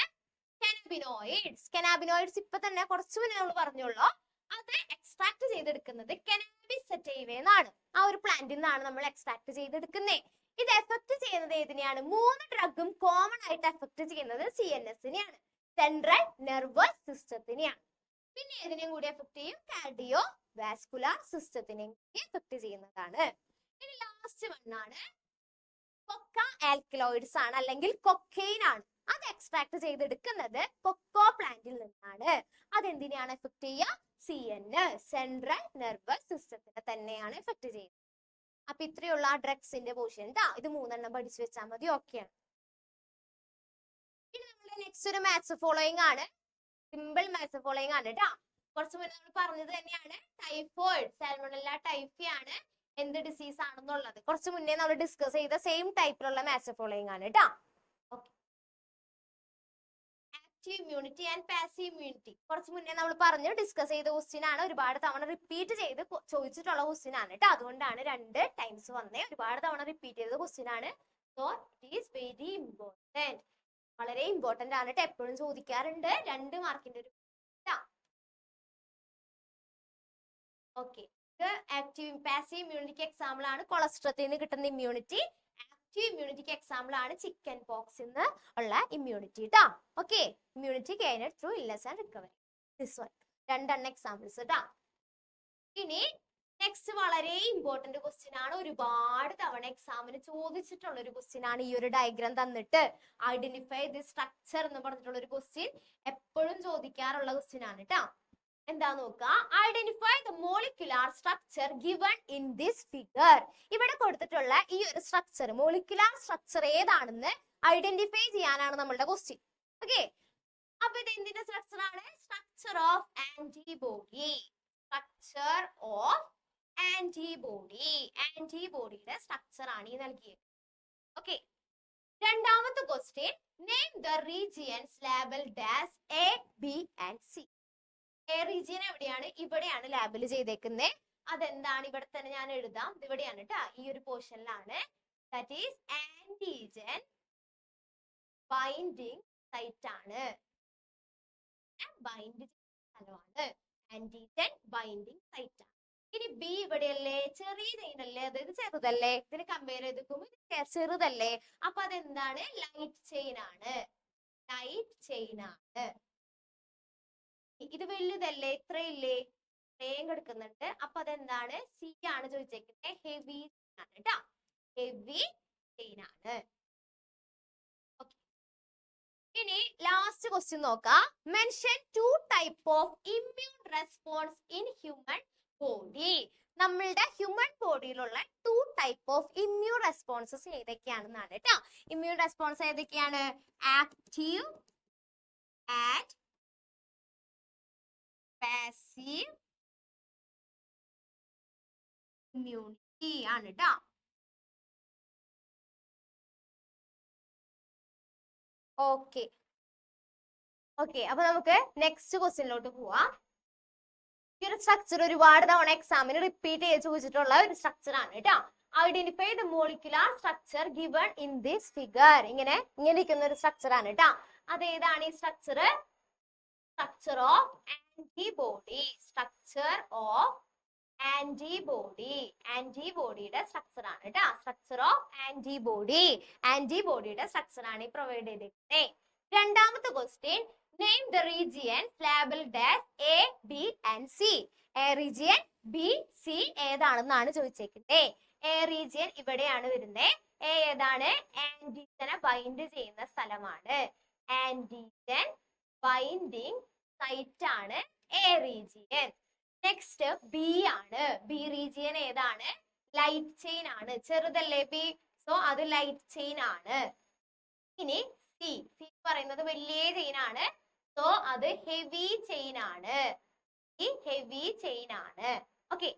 കനാബിനോയിഡ്സ്. കനാബിനോയിഡ്സ് ഇപ്പൊ തന്നെ കുറച്ചു മുന്നേ നമ്മൾ പറഞ്ഞോളൂ. അത് എക്സ്ട്രാക്ട് ചെയ്തെടുക്കുന്നത് കനാബിസ് സറ്റൈവ എന്നാണ്. ആ ഒരു പ്ലാന്റിൽ നിന്നാണ് നമ്മൾ എക്സ്ട്രാക്ട് ചെയ്തെടുക്കുന്നത്. ഇത് എഫക്ട് ചെയ്യുന്നത് ഏതിനെയാണ്? 3 ഡ്രഗും കോമൺ ആയിട്ട് എഫക്ട് ചെയ്യുന്നത് CNS-നെയാണ്, സെൻട്രൽ നെർവസ് സിസ്റ്റത്തിനെയാണ്. പിന്നെ ഏതിനെയും കൂടി എഫക്ട് ചെയ്യും? കാർഡിയോ വാസ്കുലാർ സിസ്റ്റത്തിനെയും എഫക്ട് ചെയ്യുന്നതാണ്. ഇനി ലാസ്റ്റ് വണ്ണാണ് കൊക്ക ആൽക്കലോയിഡ്സ് ആണ്, അല്ലെങ്കിൽ കൊക്കൈൻ ആണ്. അത് എക്സ്ട്രാക്ട് ചെയ്തെടുക്കുന്നത് കൊക്കോ പ്ലാന്റിൽ നിന്നാണ്. അതെന്തിനെയാണ് എഫക്ട് ചെയ്യുക? CNS സെൻട്രൽ നെർവസ് സിസ്റ്റത്തിനെ തന്നെയാണ് എഫക്ട് ചെയ്യുന്നത്. അപ്പൊ ഇത്രയുള്ള ആ ഡ്രഗ്സിന്റെ പോർഷൻ എന്താ? ഇത് 3 എണ്ണം പഠിച്ചു വെച്ചാൽ മതി. ഓക്കെയാണ്. ഇനി നമ്മുടെ നെക്സ്റ്റ് ഒരു മാത്സ് ഫോളോയിങ് ആണ്. സിമ്പിൾ മാത്സ് ഫോളോയിങ് ആണ് കേട്ടോ. കുറച്ച് മുന്നേ നമ്മൾ പറഞ്ഞത് തന്നെയാണ്. ടൈഫോയിഡ്, സാൽമണല്ല ടൈഫി ആണ് എന്ത് ഡിസീസ് ആണെന്നുള്ളത് കുറച്ച് മുന്നേ നമ്മൾ ഡിസ്കസ് ചെയ്ത സെയിം ടൈപ്പിലുള്ള മാത്സ് ഫോളോയിങ് ആണ് കേട്ടോ. Active immunity and passive immunity കുറച്ച് മുന്നേ നമ്മൾ പറഞ്ഞു ഡിസ്കസ് ചെയ്ത ക്വസ്റ്റ്യൻ ആണ്. ഒരുപാട് തവണ റിപ്പീറ്റ് ചെയ്ത് ചോദിച്ചിട്ടുള്ള ക്വസ്റ്റ്യൻ ആണ് കേട്ടോ. അതുകൊണ്ടാണ് 2 ടൈംസ് വന്നേ. ഒരുപാട് തവണ റിപ്പീറ്റ് ചെയ്ത ക്വസ്റ്റ്യൻ ആണ്. So it is very important, വളരെ ഇമ്പോർട്ടന്റ് ആണ് കേട്ടോ. എപ്പോഴും ചോദിക്കാറുണ്ട്. 2 മാർക്കിന്റെ ഒരു ഓക്കെ. ഇത് ആക്റ്റീവ് പാസീവ് ഇമ്മ്യൂണിറ്റിക്ക് എക്സാമ്പിൾ ആണ് കൊളസ്ട്രത്തിൽ നിന്ന് കിട്ടുന്ന ഇമ്മ്യൂണിറ്റി. ആക്റ്റീവ് ഇമ്മ്യൂണിറ്റിക്ക് എക്സാമ്പിൾ ആണ് ചിക്കൻ പോക്സ് എന്ന് ഉള്ള ഇമ്മ്യൂണിറ്റി ട്ടാ. Okay, immunity gained through illness and recovery. This one 2 examples ട്ടാ. ഇനി നെക്സ്റ്റ് വളരെ ഇമ്പോർട്ടന്റ് ക്വസ്റ്റ്യൻ ആണ്. ഒരുപാട് തവണ എക്സാമിന് ചോദിച്ചിട്ടുള്ള ഒരു ക്വസ്റ്റ്യൻ ആണ്. ഈ ഒരു ഡയഗ്രാം തന്നിട്ട് ഐഡന്റിഫൈ ദി സ്ട്രക്ചർ എന്ന് പറഞ്ഞിട്ടുള്ള ഒരു ക്വസ്റ്റ്യൻ എപ്പോഴും ചോദിക്കാറുള്ള ക്വസ്റ്റ്യൻ ആണ് ട്ടാ. എന്താ നോക്കുക? Identify the molecular structure given in this figure. ഇവിടെ കൊടുത്തിട്ടുള്ള ഈ ഒരു സ്ട്രക്ചർ, മോളിക്യുലാർ സ്ട്രക്ചർ ഏതാണെന്ന് ഐഡന്റിഫൈ ചെയ്യാനാണ് നമ്മളുടെ ക്വസ്റ്റ്യൻ. ഓക്കെ, അപ്പൊ ഇത് എന്തിന്റെ സ്ട്രക്ചർ ആണ്? Structure of antibody. Structure of antibody. ആന്റിബോഡിയുടെ സ്ട്രക്ചർ ആണ് ഈ നൽകിയത്. ഓക്കെ, രണ്ടാമത്തെ question, name the regions labelled as A, B and C. A region എവിടെയാണ്? ഇവിടെയാണ് ലാബിൽ ചെയ്തേക്കുന്നത്. അതെന്താണ്? ഇവിടെ തന്നെ ഞാൻ എഴുതാം. ഇവിടെയാണ് കേട്ടോ, ഈ ഒരു പോർഷനിലാണ്. That is antigen binding site ആണ്. ബൈൻഡ് സ്ഥലമാണ് ആന്റിജൻ ബൈൻഡിങ് സൈറ്റ് ആണ്. ഇനി ബി ഇവിടെയല്ലേ? ചെറിയ ചെയിൻ അല്ലേ? അതായത് ചെറുതല്ലേ? ഇതിന് കമ്പയർ ചെയ്ത് ചെറുതല്ലേ? അപ്പൊ അതെന്താണ്? ലൈറ്റ് ചെയിൻ ആണ്. ലൈറ്റ് ചെയിൻ ആണ്. ഇത് വലുതല്ലേ? ഇത്രയില്ലേ? ഇത്രയും കിടക്കുന്നുണ്ട്. അപ്പൊ അതെന്താണ്? സി ആണ് ചോദിച്ചേക്കുന്നത്. ഹെവി ആണ് കേട്ടോ. ഹെവി ചെയിൻ ആണ്. ഇനി ലാസ്റ്റ് ക്വസ്റ്റ്യൻ നോക്കാം. Mention 2 type of immune response in human body. നമ്മളുടെ ഹ്യൂമൻ ബോഡിയിലുള്ള 2 ടൈപ്പ് ഓഫ് ഇമ്മ്യൂൺ റെസ്പോൺസസ് ഏതൊക്കെയാണെന്നാണ് കേട്ടോ. ഇമ്മ്യൂൺ റെസ്പോൺസ് ഏതൊക്കെയാണ്? ആക്റ്റീവ് ആൻഡ് പാസീവ് ഇമ്മ്യൂണിറ്റി ആണ് കേട്ടോ. ഓക്കെ ഓക്കെ, അപ്പൊ നമുക്ക് നെക്സ്റ്റ് ക്വസ്റ്റ്യനിലോട്ട് പോവാം. ഈ ഒരു സ്ട്രക്ചർ ഒരുപാട് തവണ എക്സാമിന് റിപ്പീറ്റ് ചെയ്ത് ചോദിച്ചിട്ടുള്ള ഒരു സ്ട്രക്ചർ ആണ് കേട്ടോ. Identify the molecular structure given in this figure. ഇങ്ങനെ ഇരിക്കുന്ന ഒരു സ്ട്രക്ചർ ആണ് കേട്ടോ. അതേതാണ് ഈ structure? Structure of antibody. Structure of antibody. ആന്റിബോഡിയുടെ സ്ട്രക്ചർ ആണ് കേട്ടോ. Structure of antibody. ആന്റിബോഡിയുടെ സ്ട്രക്ചർ ആണ് ഈ പ്രൊവൈഡ് ചെയ്തിരിക്കുന്നത്. രണ്ടാമത്തെ question, name the regions labelled as A, B and C. A region, B, C ഏതാണെന്നാണ് ചോദിച്ചേക്കുന്നത്. എ റീജിയൻ ഇവിടെയാണ് വരുന്നത്. എ ഏതാണ്? ആന്റിജനെ ബൈൻഡ് ചെയ്യുന്ന സ്ഥലമാണ്. ആന്റിജൻ ബൈൻഡിങ് സൈറ്റ് ആണ് എ റീജിയൻ. നെക്സ്റ്റ് ബി ആണ്. ബി റീജിയൻ ഏതാണ്? ലൈറ്റ് ചെയിൻ ആണ്. ചെറുതല്ലേ ബി? സോ അത് ലൈറ്റ് ചെയിൻ ആണ്. ഇനി സി, സി പറയുന്നത് വലിയ ചെയിൻ ആണ്. സോ അത് ഹെവി ചെയിൻ ആണ്. ഈ ഹെവി ചെയിൻ ആണ്. Okay,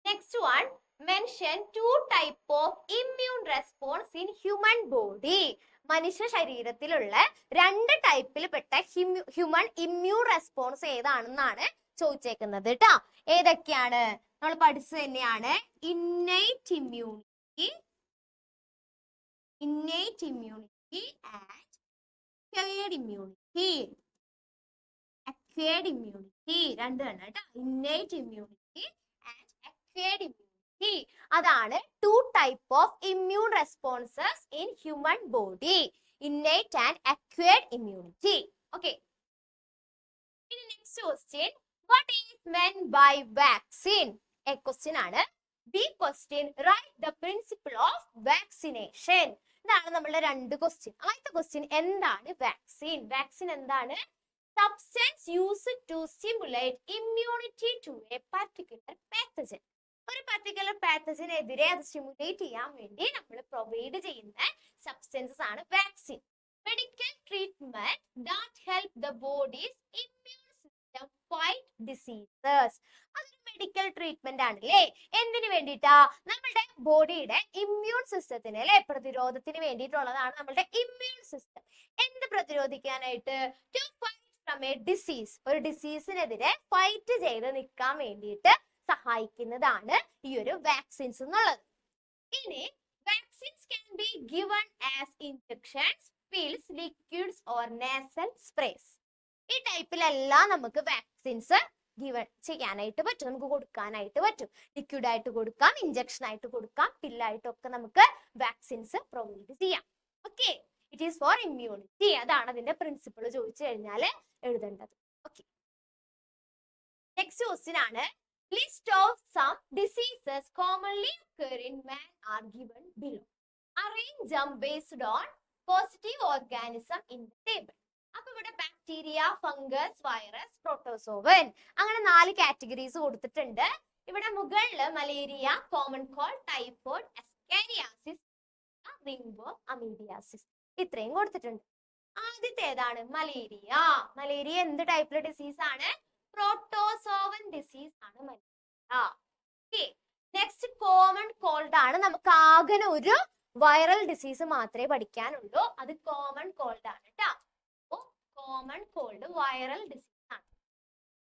next one, mention 2 type of immune response in human body. മനുഷ്യ ശരീരത്തിലുള്ള 2 ടൈപ്പിൽപ്പെട്ട ഹ്യൂമൻ ഇമ്മ്യൂൺ റെസ്പോൺസ് ഏതാണെന്നാണ് ചോദിച്ചേക്കുന്നത് കേട്ടോ. ഏതൊക്കെയാണ്? നമ്മൾ പഠിച്ചത് തന്നെയാണ്. Innate immunity, innate immunity and acquired immunity. Acquired immunity രണ്ട് തന്നെ കേട്ടോ. Innate immunity and acquired immunity. അതാണ് 2 type of immune responses in human body. Innate and acquired immunity. Okay, ഇനി next question, what is മെന്റ് by vaccine? A question ആണ്. B question, right the principle of vaccination. ഇതാണ് നമ്മളുടെ 2 question. ആദ്യത്തെ question, എന്താണ് vaccine? Vaccine എന്താണ്? Substance used to stimulate immunity to a particular pathogen. ഒരു particular പാത്തജനെതിരെ അത് സ്റ്റിമുലേറ്റ് ചെയ്യാൻ വേണ്ടി നമ്മൾ പ്രൊവൈഡ് ചെയ്യുന്ന സബ്സ്റ്റൻസസ് ആണ് vaccine. Medical treatment that help the body's immune system fight diseases. അതൊരു മെഡിക്കൽ ട്രീറ്റ്മെന്റ് ആണല്ലേ. എന്തിനു വേണ്ടിയിട്ടാ? നമ്മുടെ ബോഡിയുടെ ഇമ്മ്യൂൺ സിസ്റ്റത്തിന് അല്ലെ, പ്രതിരോധത്തിന് വേണ്ടിയിട്ടുള്ളതാണ് നമ്മുടെ ഇമ്മ്യൂൺ സിസ്റ്റം. എന്ത് പ്രതിരോധിക്കാനായിട്ട്? To fight from a disease. ഒരു ഡിസീസിനെതിരെ ഫൈറ്റ് ചെയ്ത് നിൽക്കാൻ വേണ്ടിയിട്ട് സഹായിക്കുന്നതാണ് ഈ ഒരു വാക്സിൻസ് എന്നുള്ളത്. ഇനി vaccines can be given as injections, pills, liquids or nasal sprays. ഈ ടൈപ്പിലെല്ലാം നമുക്ക് വാക്സിൻസ് ഗിവൺ ചെയ്യാനായിട്ട് പറ്റും, നമുക്ക് കൊടുക്കാനായിട്ട് പറ്റും. ലിക്വിഡ് ആയിട്ട് കൊടുക്കാം, ഇഞ്ചക്ഷൻ ആയിട്ട് കൊടുക്കാം, പില്ലായിട്ടൊക്കെ നമുക്ക് വാക്സിൻസ് പ്രൊവൈഡ് ചെയ്യാം. Okay, it is for immunity. അതാണ് അതിന്റെ പ്രിൻസിപ്പിൾ ചോദിച്ചു കഴിഞ്ഞാൽ എഴുതേണ്ടത്. ഓക്കെ, നെക്സ്റ്റ് ക്വസ്റ്റ്യൻ ആണ്. List of some diseases commonly occur in man are given below. Arrange them based on positive organism in the table. അപ്പൊ ഇവിടെ bacteria, fungus, virus, protozoan അങ്ങനെ 4 categories കൊടുത്തിട്ടുണ്ട്. ഇവിടെ മുകളില് malaria, common cold, typhoid, ascariasis, ringworm, amoebiasis. ഇത്രയും കൊടുത്തിട്ടുണ്ട്. ആദ്യത്തെ ഏതാണ്? മലേറിയ. മലേറിയ എന്ത് ടൈപ്പിലെ ഡിസീസ് ആണ്? പ്രോട്ടോസോവൻ ഡിസീസ് ആണ് മലേറിയ. നെക്സ്റ്റ് കോമൺ കോൾഡ് ആണ്. നമുക്ക് ആകെ ഒരു വൈറൽ ഡിസീസ് മാത്രമേ പഠിക്കാനുള്ളൂ. അത് കോമൺ കോൾഡ് ആണ് കേട്ടോ. കോമൺ കോൾഡ് വൈറൽ ഡിസീസ് ആണ്.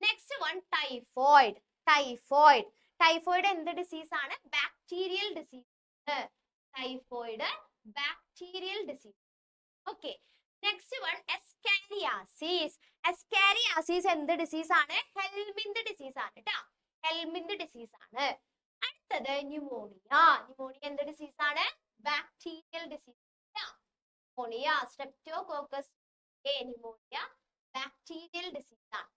Next one typhoid. Typhoid typhoid എന്ത് ഡിസീസ് ആണ്? Bacterial disease. Typhoid bacterial disease. Okay. Next one ascariasis. Ascariasis എന്ത് ഡിസീസ് ആണ്? ഹെൽമിന്ത് ഡിസീസ് ആണ് കേട്ടോ. ഹെൽമിന്ത് ഡിസീസ് ആണ്. അടുത്തത് ന്യൂമോണിയ. ന്യൂമോണിയ എന്ത് ഡിസീസ് ആണ്? Bacterial disease. Pneumonia streptococcus pneumonia bacterial disease ആണ്.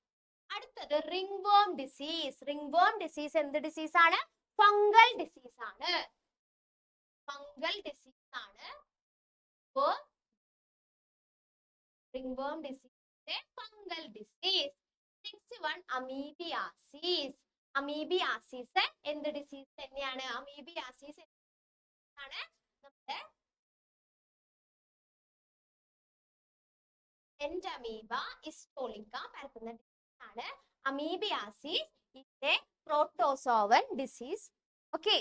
അടുത്തത് ringworm disease. Ringworm disease എന്ത് ഡിസീസ് ആണ്? ഫംഗൽ ഡിസീസ് ആണ്. ഫംഗൽ ഡിസീസ് ആണ്. Ringworm disease fungal disease. Next one amoebiasis. Amoebiasis എന്ത് ഡിസീസ് തന്നെയാണ്? അമീബിയാസിസ് ആണ് നമ്മുടെ എൻഡമീബ ഇസ്റ്റോളിക്ക പരത്തുന്ന ഡിസീസ് ആണ് അമീബിയാസിസ്. ഇതിന്റെ പ്രോട്ടോസോവൻ ഡിസീസ്. ഓക്കെ.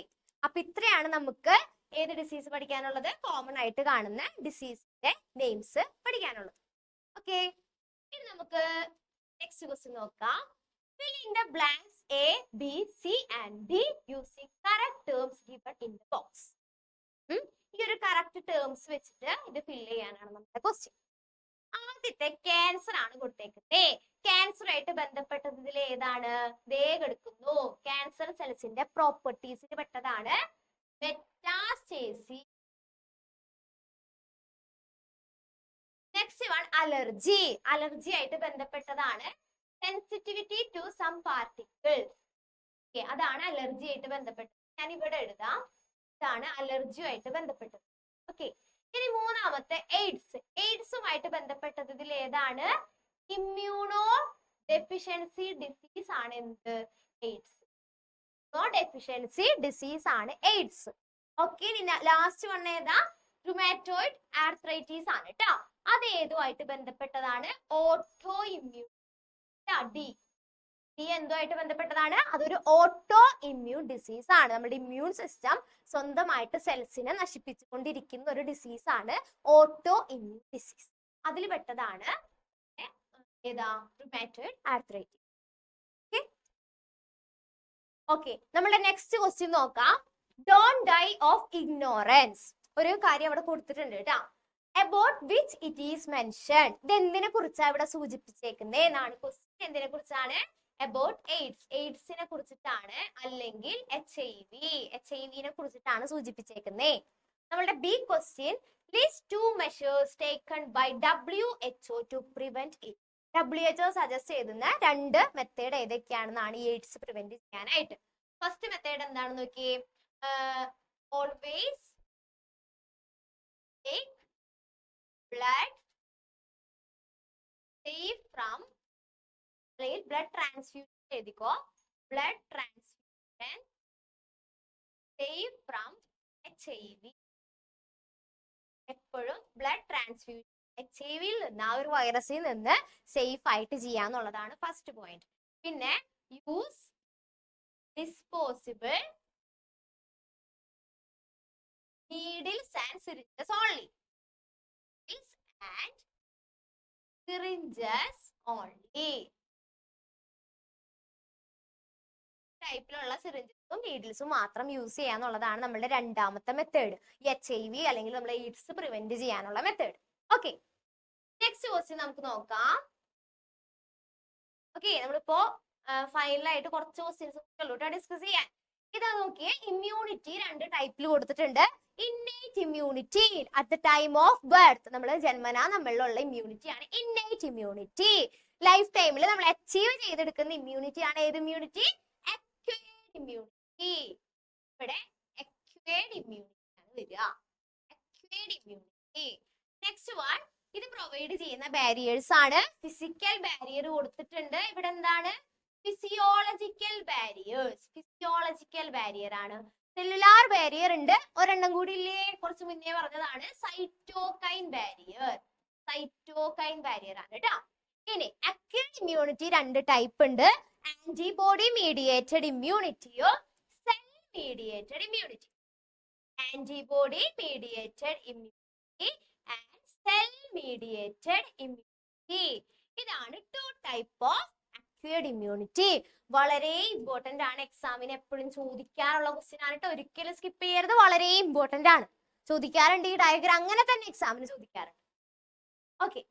അപ്പൊ ഇത്രയാണ് നമുക്ക് ഏത് ഡിസീസ് പഠിക്കാനുള്ളത്? കോമൺ ആയിട്ട് കാണുന്ന ഡിസീസിന്റെ നെയിംസ് പഠിക്കാനുള്ളത്. ഓക്കെ. ഇനി നമുക്ക് നെക്സ്റ്റ് ക്വസ്റ്റ്യൻ നോക്കാം. Fill in the blanks A, B, C and D using correct terms given in the box. ഈ ഒരു കറക്റ്റ് ടേംസ് വെച്ചിട്ട് ഇത് ഫില്ല് ചെയ്യാനാണ് നമ്മുടെ ക്വസ്റ്റ്യൻ. ആദ്യത്തെ ക്യാൻസർ ആണ് കൊടുത്തേക്കുന്നത്. ക്യാൻസർ ആയിട്ട് ബന്ധപ്പെട്ടത് ഇതിൽ ഏതാണ്? എടുക്കുന്നു. ക്യാൻസർ സെൽസിന്റെ പ്രോപ്പർട്ടീസിൽ പെട്ടതാണ് metastasis. Next one allergy. Allergy ആയിട്ട് ബന്ധപ്പെട്ടതാണ് സെൻസിറ്റിവിറ്റി ടു സം പാർട്ടിക്കിൾസ്. അതാണ് അലർജി ആയിട്ട് ബന്ധപ്പെട്ടത്. ഞാൻ ഇവിടെ എഴുതാം. ഇതാണ് അലർജിയുമായിട്ട് ബന്ധപ്പെട്ടത്. ഓക്കെ. ഇനി മൂന്നാമത്തെ എയ്ഡ്സ്. എയ്ഡ്സുമായിട്ട് ബന്ധപ്പെട്ടത് ഇതിൽ ഏതാണ്? ഇമ്മ്യൂണോ ഡെഫിഷ്യൻസി ഡിസീസ് ആണ്. എന്ത്? എയ്ഡ്സ്. ഡെഫിഷ്യൻസി ഡിസീസ് ആണ് എയ്ഡ്സ്. ഓക്കെ. ലാസ്റ്റ് വൺ ഏതാ? റുമാറ്റോയിഡ് ആർത്രൈറ്റിസ് ആണ് കേട്ടോ. അത് ഏതുമായിട്ട് ബന്ധപ്പെട്ടതാണ്? Auto immune. ഡി എന്തുമായിട്ട് ബന്ധപ്പെട്ടതാണ്? അതൊരു ഓട്ടോ ഇമ്മ്യൂൺ ഡിസീസ് ആണ്. നമ്മുടെ ഇമ്മ്യൂൺ സിസ്റ്റം സ്വന്തമായിട്ട് സെൽസിനെ നശിപ്പിച്ചുകൊണ്ടിരിക്കുന്ന ഒരു ഡിസീസ് ആണ് ഓട്ടോ ഇമ്മ്യൂൺ ഡിസീസ്. അതിൽ പെട്ടതാണ് ഏതാ? Rheumatoid arthritis. ഓക്കെ. നമ്മുടെ നെക്സ്റ്റ് ക്വസ്റ്റ്യൻ നോക്കാം. Don't dye of ignorance. ഒരു കാര്യം അവിടെ കൊടുത്തിട്ടുണ്ട് കേട്ടോ. About which it is mentioned. ഇത് എന്തിനെ കുറിച്ചാണ് ഇവിടെ സൂചിപ്പിച്ചേക്കുന്നത് എന്നാണ് ക്വസ്റ്റ്യൻ. എന്തിനെ കുറിച്ചാണ്? About AIDS. എയ്ഡ്സിനെ കുറിച്ചിട്ടാണ്, അല്ലെങ്കിൽ HIV നെ കുറിച്ചിട്ടാണ് സൂചിപ്പിച്ചേക്കുന്നത്. നമ്മളുടെ B question, list 2 measures taken by WHO to prevent it. WHO suggest ചെയ്യുന്ന 2 മെത്തേഡ് ഏതൊക്കെയാണെന്നാണ് ഈ എയ്ഡ്സ് പ്രിവെന്റ് ചെയ്യാനായിട്ട്. ഫസ്റ്റ് മെത്തേഡ് എന്താണെന്ന് നോക്കിയേ. Always take blood safe from blood transfusion ediko blood transfusion safe from HIV. എപ്പോഴും ബ്ലഡ് ട്രാൻസ്ഫ്യൂഷൻ HIV-ൽ നിന്ന്, ആ ഒരു വൈറസിൽ നിന്ന് സേഫ് ആയിട്ട് ചെയ്യാന്നുള്ളതാണ് ഫസ്റ്റ് പോയിന്റ്. പിന്നെ use disposable needles and syringes only. And syringes only. ടൈപ്പിലുള്ള സിറിഞ്ചസും നീഡിൽസും മാത്രം യൂസ് ചെയ്യാന്നുള്ളതാണ് നമ്മുടെ രണ്ടാമത്തെ മെത്തേഡ്. ഈ HIV അല്ലെങ്കിൽ നമ്മുടെ എയ്ഡ്സ് പ്രിവെന്റ് ചെയ്യാനുള്ള മെത്തേഡ്. ഓക്കെ. നെക്സ്റ്റ് ക്വസ്റ്റ്യൻ നമുക്ക് നോക്കാം. ഓക്കെ. നമ്മളിപ്പോ ഫൈനലായിട്ട് കുറച്ച് ക്വസ്റ്റ്യൻസ് ഡിസ്കസ് ചെയ്യാൻ. ഇതാ നോക്കിയേ. ഇമ്മ്യൂണിറ്റി 2 ടൈപ്പിൽ കൊടുത്തിട്ടുണ്ട്. Innate immunity at the time of birth. നമ്മൾ ജന്മനാ നമ്മളിലുള്ള ഇമ്മ്യൂണിറ്റി ആണ് ഇന്നേറ്റ് ഇമ്മ്യൂണിറ്റി. ലൈഫ് ടൈമിൽ നമ്മൾ അച്ചീവ് ചെയ്തെടുക്കുന്ന ഇമ്മ്യൂണിറ്റി ആണ് ഏത് ഇമ്മ്യൂണിറ്റി? Acquired immunity. ഇവിടെ അക്വയർഡ് ഇമ്മ്യൂണിറ്റി ആണ് വരിക. Acquired immunity. നെക്സ്റ്റ് വൺ, ഇത് പ്രൊവൈഡ് ചെയ്യുന്ന ബാരിയേഴ്സ് ആണ്. ഫിസിക്കൽ ബാരിയർ കൊടുത്തിട്ടുണ്ട്. ഇവിടെ എന്താണ്? Physiological barriers. ഫിസിയോളജിക്കൽ ബാരിയർ ആണ്. സെല്ലുലാർ ബാരിയർ ഉണ്ട്, ഒരെണ്ണം കൂടി ഇല്ലേ, കുറച്ച് മുന്നേ പറഞ്ഞതാണ് സൈറ്റോകൈൻ ബാരിയർ. സൈറ്റോകൈൻ ബാരിയർ ആണ് കേട്ടോ. ഇനി അക്യൂട്ട് ഇമ്മ്യൂണിറ്റി രണ്ട് ടൈപ്പ് ഉണ്ട്, ആന്റിബോഡി മീഡിയേറ്റഡ് ഇമ്മ്യൂണിറ്റിയോ cell mediated immunity. Antibody mediated immunity and cell mediated immunity. ഇതാണ് two type of acute immunity. വളരെ ഇമ്പോർട്ടന്റ് ആണ്, എക്സാമിന് എപ്പോഴും ചോദിക്കാറുള്ള ക്വസ്റ്റ്യൻ ആണ് കേട്ടോ, ഒരിക്കലും സ്കിപ്പ് ചെയ്യരുത്, വളരെ ഇമ്പോർട്ടന്റ് ആണ്. ചോദിക്കാറുണ്ട് ഈ ഡയഗ്രാം, അങ്ങനെ തന്നെ എക്സാമിന് ചോദിക്കാറുണ്ട്. ഓക്കെ,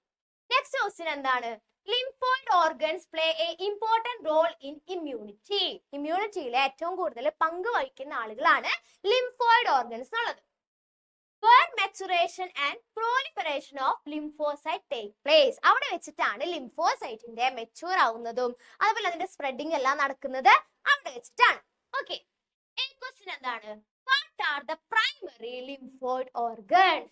നെക്സ്റ്റ് ക്വസ്റ്റ്യൻ എന്താണ്? Lymphoid organs play a important role in immunity. ഇമ്മ്യൂണിറ്റിയിലെ ഏറ്റവും കൂടുതൽ പങ്ക് വഹിക്കുന്ന ആളുകളാണ് ലിംഫോയിഡ് ഓർഗൻസ് എന്നുള്ളത്. Where maturation and proliferation of lymphocyte take place. അവിടെ വെച്ചിട്ടാണ് ലിംഫോസൈറ്റിന്റെ മെച്ചൂർ ആവുന്നതും അതുപോലെ അതിന്റെ സ്പ്രെഡിങ് എല്ലാം നടക്കുന്നത് അവിടെ വെച്ചിട്ടാണ്. ഓക്കെ, ക്വസ്റ്റ്യൻ എന്താണ്? What are the primary lymphoid organs?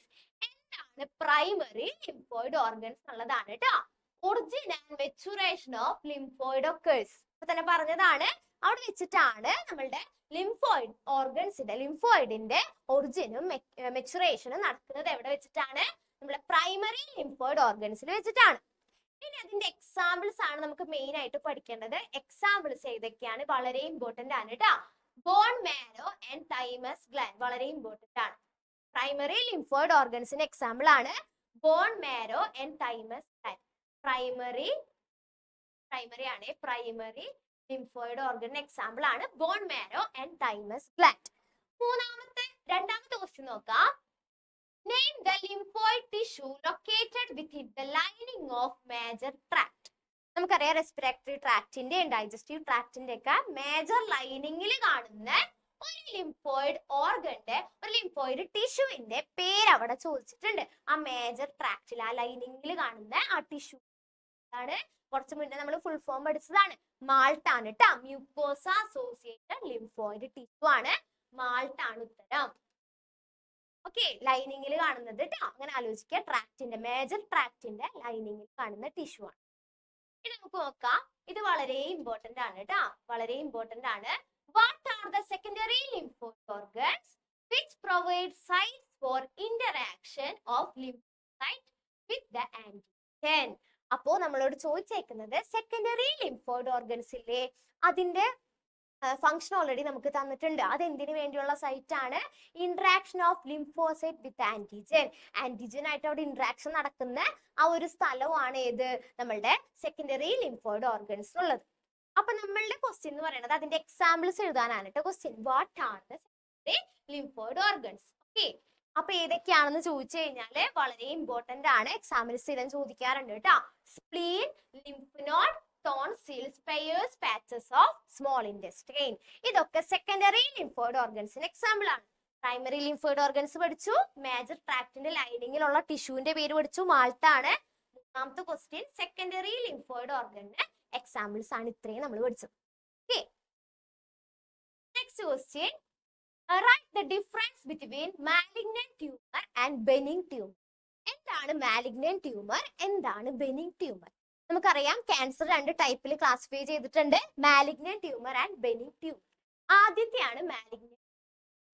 എന്താണ് പ്രൈമറി ലിംഫോയിഡ് ഓർഗൻസ് എന്നുള്ളതാണ് കേട്ടോ. Origin and maturation of lymphoid occurs. ഇപ്പൊ തന്നെ പറഞ്ഞതാണ്, അവിടെ വെച്ചിട്ടാണ് നമ്മളുടെ ലിംഫോയിഡ് ഓർഗൻസിന്റെ ലിംഫോയിഡിന്റെ ഒറിജിനും മെച്ചുറേഷനും നടക്കുന്നത് എവിടെ വെച്ചിട്ടാണ്? നമ്മുടെ പ്രൈമറി ലിംഫോയിഡ് ഓർഗൻസിൽ വെച്ചിട്ടാണ്. ഇനി അതിന്റെ എക്സാമ്പിൾസ് ആണ് നമുക്ക് മെയിൻ ആയിട്ട് പഠിക്കേണ്ടത്. എക്സാമ്പിൾസ് ഏതൊക്കെയാണ്? വളരെ ഇമ്പോർട്ടന്റ് ആണ് കേട്ടോ. Bone marrow and thymus gland വളരെ ഇമ്പോർട്ടന്റ് ആണ്. പ്രൈമറി ലിംഫോയിഡ് ഓർഗൻസിന്റെ എക്സാമ്പിൾ ആണ് bone marrow and thymus gland. Primary ആണ്, പ്രൈമറി ലിംഫോയിഡ് ഓർഗൻ എക്സാമ്പിൾ ആണ് bone marrow and thymus gland. രണ്ടാമത്തെ ക്വസ്റ്റ്യൻ നോക്കാം. Name the lymphoid tissue located within the lining of major tract. നമുക്കറിയാം respiratory ട്രാക്റ്റിന്റെ digestive ട്രാക്റ്റിന്റെ ഒക്കെ മേജർ ലൈനിങ്ങിൽ കാണുന്ന ഒരു ലിംഫോയിഡ് ഓർഗന്റെ, ഒരു ലിംഫോയിഡ് ടിഷ്യൂവിന്റെ പേര് അവിടെ ചോദിച്ചിട്ടുണ്ട്. ആ മേജർ ട്രാക്റ്റിൽ, ആ ലൈനിങ്ങിൽ കാണുന്ന ആ ടിഷ്യൂ ആണ്. കുറച്ച് മുന്നേ നമ്മൾ ഫുൾ ഫോം പഠിച്ചതാണ്, മാൾട്ട് ആണ് കേട്ടോ. മ്യൂക്കോസ അസോസിയേറ്റഡ് ലിംഫോയിഡ് ടിഷ്യൂ ആണ്, മാൾട്ട് ആണ് ഉത്തരം. ഓക്കെ, ലൈനിങ്ങിൽ കാണുന്നത് കേട്ടോ, അങ്ങനെ ആലോചിക്കുക. ട്രാക്റ്റിന്റെ, മേജർ ട്രാക്റ്റിന്റെ ലൈനിങ്ങിൽ കാണുന്ന ടിഷ്യൂ ആണ്. ഇനി നമുക്ക് നോക്കാം, ഇത് വളരെ ഇമ്പോർട്ടന്റ് ആണ് കേട്ടോ, വളരെ ഇമ്പോർട്ടന്റ് ആണ്. What are the secondary lymphoid organs which provide sites for interaction of lymphocyte with the antigen? അപ്പോ നമ്മളോട് ചോദിച്ചേക്കുന്നത് സെക്കൻഡറി ലിംഫോയിഡ് ഓർഗൻസ് ഇല്ലേ, അതിന്റെ ഫംഗ്ഷൻ ഓൾറെഡി നമുക്ക് തന്നിട്ടുണ്ട്. അത് എന്തിനു വേണ്ടിയുള്ള സൈറ്റ് ആണ്? Interaction of lymphocyte with antigen. Antigen ആയിട്ട് അവിടെ ഇന്ററാക്ഷൻ നടക്കുന്ന ആ ഒരു സ്ഥലമാണ് ഏത്? നമ്മളുടെ സെക്കൻഡറി ലിംഫോയിഡ് ഓർഗൻസ് ഉള്ളത്. അപ്പൊ നമ്മളുടെ ക്വസ്റ്റ്യൻ എന്ന് പറയുന്നത് അതിന്റെ എക്സാമ്പിൾസ് എഴുതാനാണ് കേട്ടോ question. What are the secondary lymphoid organs? Okay, അപ്പൊ ഏതൊക്കെയാണെന്ന് ചോദിച്ചു കഴിഞ്ഞാല് വളരെ ഇമ്പോർട്ടന്റ് ആണ്, എക്സാമിന് സ്ഥിരം ചോദിക്കാറുണ്ട് കേട്ടോ. Spleen, lymph node, tonsils, pairs, patches of small intestine. ഇതൊക്കെ സെക്കൻഡറി ലിംഫോയിഡ് ഓർഗൻസിന് എക്സാമ്പിൾ ആണ്. പ്രൈമറി ലിംഫോയിഡ് ഓർഗൻസ് പഠിച്ചു, മേജർ ട്രാക്റ്റിന്റെ ലൈനിങ്ങിലുള്ള ടിഷ്യൂവിന്റെ പേര് പഠിച്ചു, മാൾട്ട് ആണ്. മൂന്നാമത്തെ ക്വസ്റ്റ്യൻ സെക്കൻഡറി ലിംഫോയിഡ് ഓർഗന്റെ എക്സാമ്പിൾസ് ആണ് ഇത്രയും നമ്മൾ പഠിച്ചത്. Okay, next question, write the difference between malignant tumor and benign tumor. എന്താണ് മാലിഗ്നന്റ് ട്യൂമർ, എന്താണ് ബെനിഗ് ട്യൂമർ? നമുക്കറിയാം ക്യാൻസർ രണ്ട് ടൈപ്പിൽ ക്ലാസിഫൈ ചെയ്തിട്ടുണ്ട്, malignant tumour and benign tumour. ആദ്യത്തെയാണ് മാലിഗ്നന്റ്.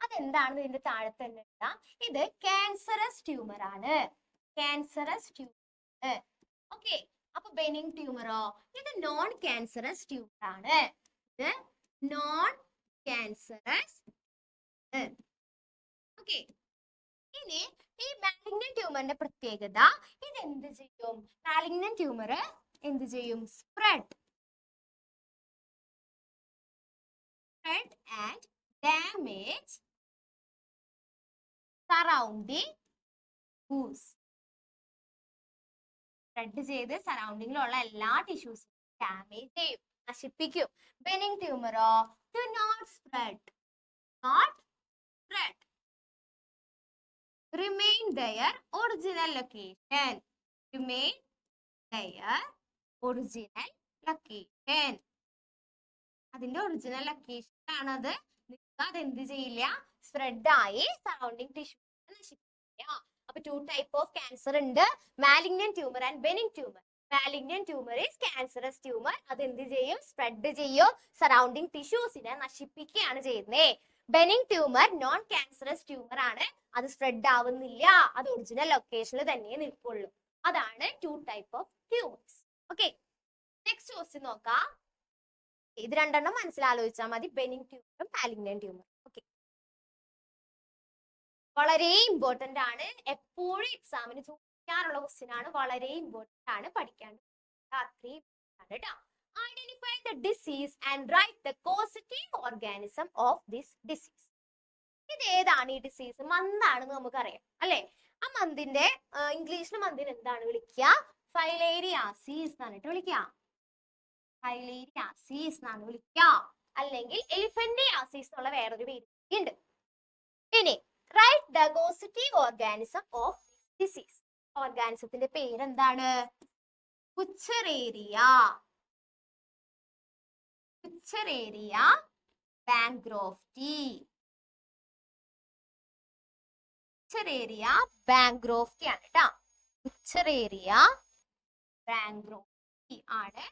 അതെന്താണെന്ന് ഇതിന്റെ താഴെ തന്നെ എഴുതാം. ഇത് ക്യാൻസറസ് ട്യൂമർ ആണ്, ക്യാൻസറസ് ട്യൂമർ. ഓക്കെ, അപ്പൊ ബെനിഗ് ട്യൂമറോ? ഇത് നോൺ ക്യാൻസറസ് ട്യൂമർ ആണ്, ഇത് നോൺ ക്യാൻസറസ്. ഓക്കെ, ഇനി ഈ മാലിഗ്നന്റ് ട്യൂമറിന്റെ പ്രത്യേകത, ഇത് എന്ത് ചെയ്യും? മാലിഗ്നന്റ് ട്യൂമർ എന്ത് ചെയ്യും? Spread and damage surrounding tissues. Spread ചെയ്ത് സറൗണ്ടിങ്ങിലുള്ള എല്ലാ ടിഷ്യൂസും ഡാമേജ് ചെയ്യും, നശിപ്പിക്കും. ബെനിഗ് ട്യൂമറോ? Do not spread, not spread, remain their original location, remain their original location. അതിന്റെ ഒറിജിനൽ ലൊക്കേഷൻ ആണത്. അത് എന്ത് ചെയ്യില്ല? സ്പ്രെഡ് ആയി സറൗണ്ടിങ് ടിഷ്യൂ നശിപ്പിക്കില്ല. അപ്പൊ ടു ടൈപ്പ് ഓഫ് ക്യാൻസർ ഉണ്ട്, malignant tumour and benign tumour. Malignant tumour is cancerous tumour. അത് എന്ത് ചെയ്യും? സ്പ്രെഡ് ചെയ്യും, സറൗണ്ടിങ് ടിഷ്യൂസിനെ നശിപ്പിക്കുകയാണ് ചെയ്യുന്നത്. Benign tumour non cancerous tumour ആണ്. അത് സ്പ്രെഡ് ആവുന്നില്ല, അത് ഒറിജിനൽ ലൊക്കേഷനിൽ തന്നെ നിൽക്കുള്ളൂ. അതാണ് 2 type of tumors. Okay, next question നോക്കാം. ഇത് രണ്ടെണ്ണം മനസ്സിലാലോചിച്ചാൽ മതി, ബെനിങ് ട്യൂമറും മാലിഗ്നന്റ് ട്യൂമർ. ഓക്കെ, വളരെ ഇമ്പോർട്ടന്റ് ആണ്, എപ്പോഴും എക്സാമിന് ചോദിക്കാറുള്ള ക്വസ്റ്റ്യൻ ആണ്, വളരെ ഇമ്പോർട്ടന്റ് ആണ്, പഠിക്കാൻ അത്രയും കേട്ടോ. Identify the disease and right the causative organism of this disease. ഇത് ഏതാണ് ഈ ഡിസീസ്? മന്താണെന്ന് നമുക്കറിയാം അല്ലെ? ആ മന്തിന്റെ ഇംഗ്ലീഷിൽ മന്തിന് എന്താണ് വിളിക്കുക? ഫൈലേരിയാസിസ് എന്നാണ് വിളിക്കുക. ഫൈലേരിയാസിസ് എന്നാണ് വിളിക്കുക, അല്ലെങ്കിൽ എലിഫന്റിയാസിസ് എന്നുള്ള വേറൊരു പേര് ഉണ്ട്. ഇനി write the causative organism of disease. ഓർഗാനിസത്തിന്റെ പേരെന്താണ്? ബുച്ചറേറിയ, ബുച്ചറേറിയ ബാങ്ക്രോഫ്റ്റി. ബുച്ചറേറിയ ബാങ്ക്രോഫ്റ്റി ആണ് കേട്ടോ. ബുച്ചറേറിയ ബാങ്ക്രോഫ്റ്റി ആണ്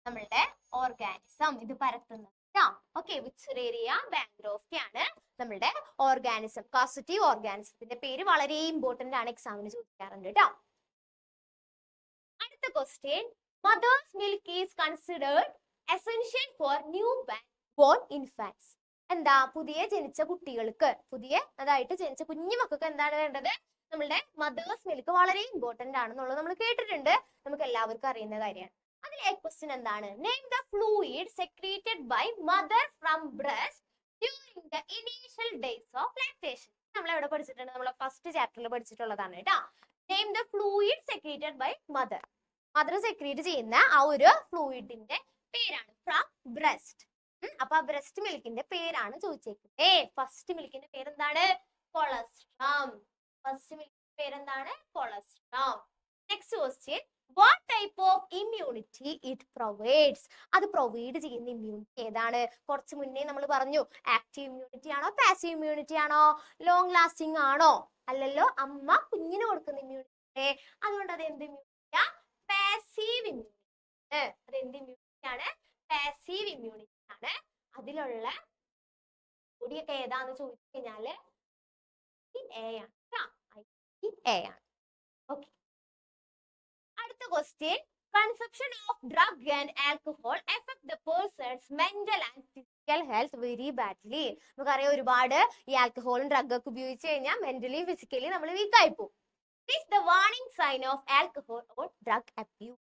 നമ്മളുടെ ഓർഗാനിസം ഇത് പരത്തുന്നത്. ഓക്കെ, ബുച്ചറേറിയ ബാങ്ക്രോഫ്റ്റി ആണ് നമ്മളുടെ ഓർഗാനിസം. കോസറ്റീവ് ഓർഗാനിസത്തിന്റെ പേര് വളരെ ഇമ്പോർട്ടന്റ് ആണ്, എക്സാമിന് ചോദിക്കാറുണ്ട് കേട്ടോ. അടുത്ത question, mother's milk is considered essential for newborn infants. എന്താ? പുതിയ ജനിച്ച കുട്ടികൾക്ക്, അതായിട്ട് ജനിച്ച കുഞ്ഞു മക്കൾക്ക് എന്താണ് വേണ്ടത്? നമ്മളുടെ മദേഴ്സ് മിൽക്ക് വളരെ ഇമ്പോർട്ടന്റ് ആണെന്നുള്ളത് നമ്മൾ കേട്ടിട്ടുണ്ട്, നമുക്ക് എല്ലാവർക്കും അറിയുന്ന കാര്യമാണ്. അതിലെ ക്വസ്റ്റ്യൻ എന്താണ്? Name the fluid secreted by mother from breast during the initial days of lactation. നമ്മൾ എവിടെ പഠിച്ചിട്ടുണ്ട്? നമ്മളെ ഫസ്റ്റ് ചാപ്റ്ററിൽ പഠിച്ചിട്ടുള്ളതാണ് കേട്ടോ. Name the fluid secreted by mother. Mother secrete ചെയ്യുന്ന ആ ഒരു ഫ്ലൂയിഡിന്റെ പേരാണ് ഫ്രം ബ്രസ്റ്റ്. അപ്പൊ ആ ബ്രസ്റ്റ് മിൽക്കിന്റെ പേരാണ് ചോദിച്ചേക്കുന്നത്. ഫസ്റ്റ് മിൽക്കിന്റെ പേരെന്താണ്? കൊളസ്ട്രം. ഫസ്റ്റ് മിൽക്കിന്റെ പേരെന്താണ്? Colostrum. Next question, what type of immunity it provides? അത് പ്രൊവൈഡ് ചെയ്യുന്ന ഇമ്മ്യൂണിറ്റി ഏതാണ്? കുറച്ച് മുന്നേ നമ്മൾ പറഞ്ഞു, ആക്റ്റീവ് ഇമ്മ്യൂണിറ്റി ആണോ പാസീവ് ഇമ്മ്യൂണിറ്റി ആണോ? ലോങ് ലാസ്റ്റിംഗ് ആണോ? അല്ലല്ലോ, അമ്മ കുഞ്ഞിന് കൊടുക്കുന്ന ഇമ്മ്യൂണിറ്റി. അതുകൊണ്ട് അത് എന്ത് ഇമ്മ്യൂണിറ്റിയാ? Passive immunity. അത് എന്ത് ഇമ്മ്യൂണിറ്റി ആണ്? പാസീവ് ഇമ്മ്യൂണിറ്റി ആണ്. അതിലുള്ള കൂടിയൊക്കെ ഏതാന്ന് ചോദിച്ചു കഴിഞ്ഞാല് എ ആണ്. ഓക്കെ, അടുത്ത question, consumption of drug and alcohol effect the person's mental and physical health very badly. നമുക്കറിയാം, ഒരുപാട് ഈ ആൽക്കഹോളും ഡ്രഗ് ഒക്കെ ഉപയോഗിച്ച് കഴിഞ്ഞാൽ മെന്റലി ഫിസിക്കലി നമ്മൾ വീക്ക് ആയി പോകും. Is the warning sign of alcohol or drug abuse.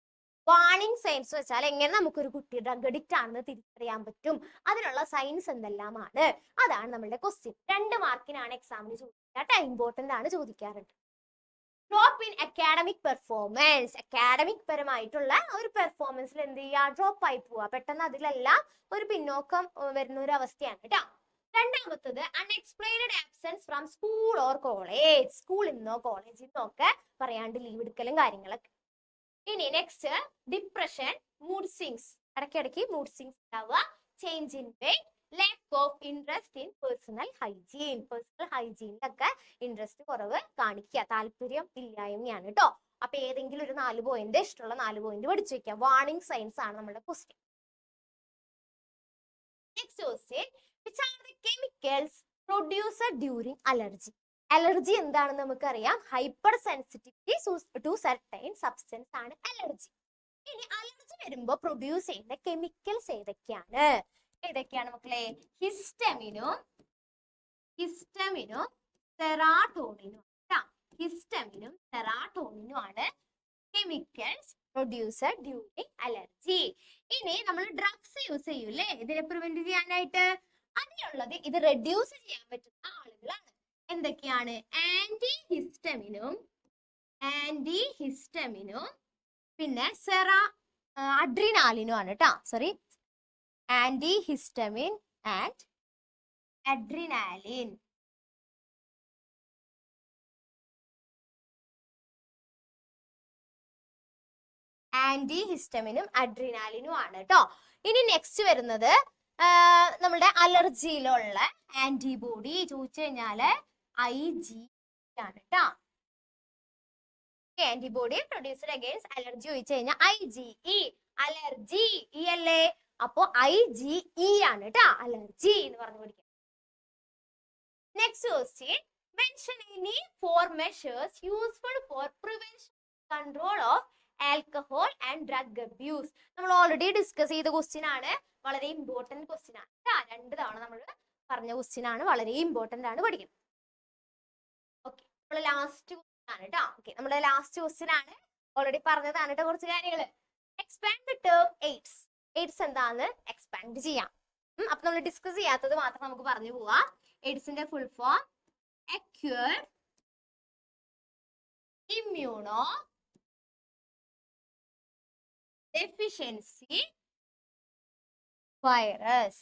Warning signs വെച്ചാൽ എങ്ങനെ നമുക്കൊരു കുട്ടി ഡ്രഗ് അഡിക്റ്റ് ആണെന്ന് തിരിച്ചറിയാൻ പറ്റും, അതിനുള്ള സൈൻസ് എന്തെല്ലാമാണ്, അതാണ് നമ്മളുടെ ക്വസ്റ്റ്യൻ. 2 മാർക്കിനാണ് എക്സാമിന് ചോദിക്കുക, ഇമ്പോർട്ടന്റ് ആണ്, ചോദിക്കാറുണ്ട്. Drop in academic performance. Academic പരമായിട്ടുള്ള ഒരു പെർഫോമൻസിൽ എന്ത് ചെയ്യുക? ഡ്രോപ്പ് ആയി പോവുക, പെട്ടെന്ന് അതിലെല്ലാം ഒരു പിന്നോക്കം വരുന്ന ഒരു അവസ്ഥയാണ് കേട്ടോ. രണ്ടാമത്തത്, unexplained absence from school or college. സ്കൂളിൽ നിന്നോ കോളേജിൽ നിന്നോ ഒക്കെ പറയാണ്ട് ലീവ് എടുക്കലും കാര്യങ്ങളൊക്കെ. ഇനി നെക്സ്റ്റ്, ഡിപ്രഷൻ, മൂഡ് സ്വിങ്സ്. ഇടയ്ക്കിടയ്ക്ക് മൂഡ് സ്വിങ്സ് ഉണ്ടാവുക, change in weight, lack of interest in personal hygiene. Personal ഹൈജീനിലൊക്കെ ഇൻട്രസ്റ്റ് കുറവ് കാണിക്കുക, താല്പര്യം ഇല്ലായ്മയാണ് കേട്ടോ. അപ്പൊ ഏതെങ്കിലും ഒരു 4 പോയിന്റ്, ഇഷ്ടമുള്ള 4 പോയിന്റ് പഠിച്ചു വെക്കാം. വാർണിംഗ് സൈൻസ് ആണ് നമ്മുടെ question. Next question, which are the chemicals produced during allergy? Allergy എന്താണെന്ന് നമുക്കറിയാം, hyper sensitivity to certain substance ആണ് അലർജി. ഇനി അലർജി വരുമ്പോൾ പ്രൊഡ്യൂസ് ചെയ്യുന്ന കെമിക്കൽസ് ഏതൊക്കെയാണ് മക്കളെ? ഹിസ്റ്റമിനും സെറാട്ടോണിനും. ഹിസ്റ്റമിനും സെറാട്ടോണിനും ആണ് കെമിക്കൽസ് പ്രൊഡ്യൂസഡ് ഡ്യൂറിങ് അലർജി. ഇനി നമ്മൾ ഡ്രഗ്സ് യൂസ് ചെയ്യൂലേ ഇതിനെ പ്രിവെന്റ് ചെയ്യാനായിട്ട്, അതിനുള്ളത് ഇത് റെഡ്യൂസ് ചെയ്യാൻ പറ്റുന്ന ആളുകളാണ്. എന്തൊക്കെയാണ്? ആന്റി ഹിസ്റ്റമിനും പിന്നെ അഡ്രിനാലിനും ആണ് കേട്ടോ. Sorry, antihistamine and adrenaline. ആന്റി ഹിസ്റ്റമിനും അഡ്രിനാലിനും ആണ് കേട്ടോ. ഇനി നെക്സ്റ്റ് വരുന്നത് നമ്മുടെ അലർജിയിലുള്ള ആന്റിബോഡി ചോദിച്ചു കഴിഞ്ഞാല് IgE ആണ് കേട്ടോ. ആന്റിബോഡി പ്രൊഡ്യൂസ്ഡ് അഗൈൻസ്റ്റ് അലർജി ചോദിച്ചു കഴിഞ്ഞാൽ IgE. അലർജി അല്ലേ, അപ്പോ IgE ആണ് കേട്ടോ അലർജി എന്ന് പറഞ്ഞു പഠിക്കാം. Next question. Mention any 4 measures useful for prevention control of alcohol and drug abuse. നമ്മൾ ഓൾറെഡി ഡിസ്കസ് ചെയ്ത ക്വസ്റ്റ്യൻ ആണ്, വളരെ ഇമ്പോർട്ടന്റ് ക്വസ്റ്റ്യൻ ആണ്. 2 തവണ നമ്മൾ പറഞ്ഞ ക്വസ്റ്റ്യൻ ആണ്, വളരെ ഇമ്പോർട്ടന്റ് ആണ് പഠിക്കുന്നത്. ഓക്കെ, നമ്മൾ ലാസ്റ്റ് ക്വസ്റ്റ്യൻ ആണ് കേട്ടോ. ഓക്കെ, നമ്മുടെ ലാസ്റ്റ് ക്വസ്റ്റ്യൻ ആണ്, ഓൾറെഡി പറഞ്ഞതാണ് കേട്ടോ കുറച്ച് കാര്യങ്ങൾ. Expand the term AIDS. AIDS എന്താന്ന് എക്സ്പാൻഡ് ചെയ്യാം. അപ്പൊ നമ്മൾ ഡിസ്കസ് ചെയ്യാത്തത് മാത്രം നമുക്ക് പറഞ്ഞു പോവാം. എയ്ഡ്സിന്റെ full form acquired immuno deficiency virus.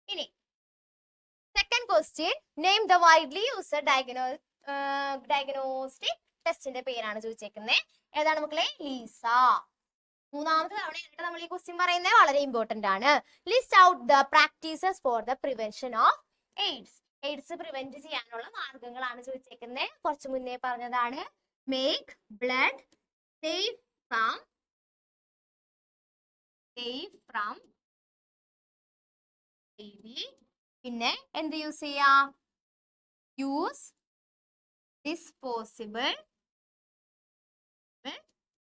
ഇനി second question, name the widely used diagnostic ടെസ്റ്റിന്റെ പേരാണ് ചോദിച്ചേക്കുന്നത്. ഏതാണ് മക്കളെ? ലീസ. മൂന്നാമത്തെ തവണയായിട്ട് നമ്മൾ ഈ ക്വസ്റ്റ്യൻ പറയുന്നത്, വളരെ ഇമ്പോർട്ടന്റ് ആണ്. List out the practices for the prevention of AIDS. AIDS prevent ചെയ്യാനുള്ള മാർഗങ്ങളാണ് ചോദിച്ചേക്കുന്നത്. കുറച്ച് മുന്നേ പറഞ്ഞതാണ്. Make blood safe from baby. പിന്നെ എന്ത് യൂസ് ചെയ്യാം? Use disposable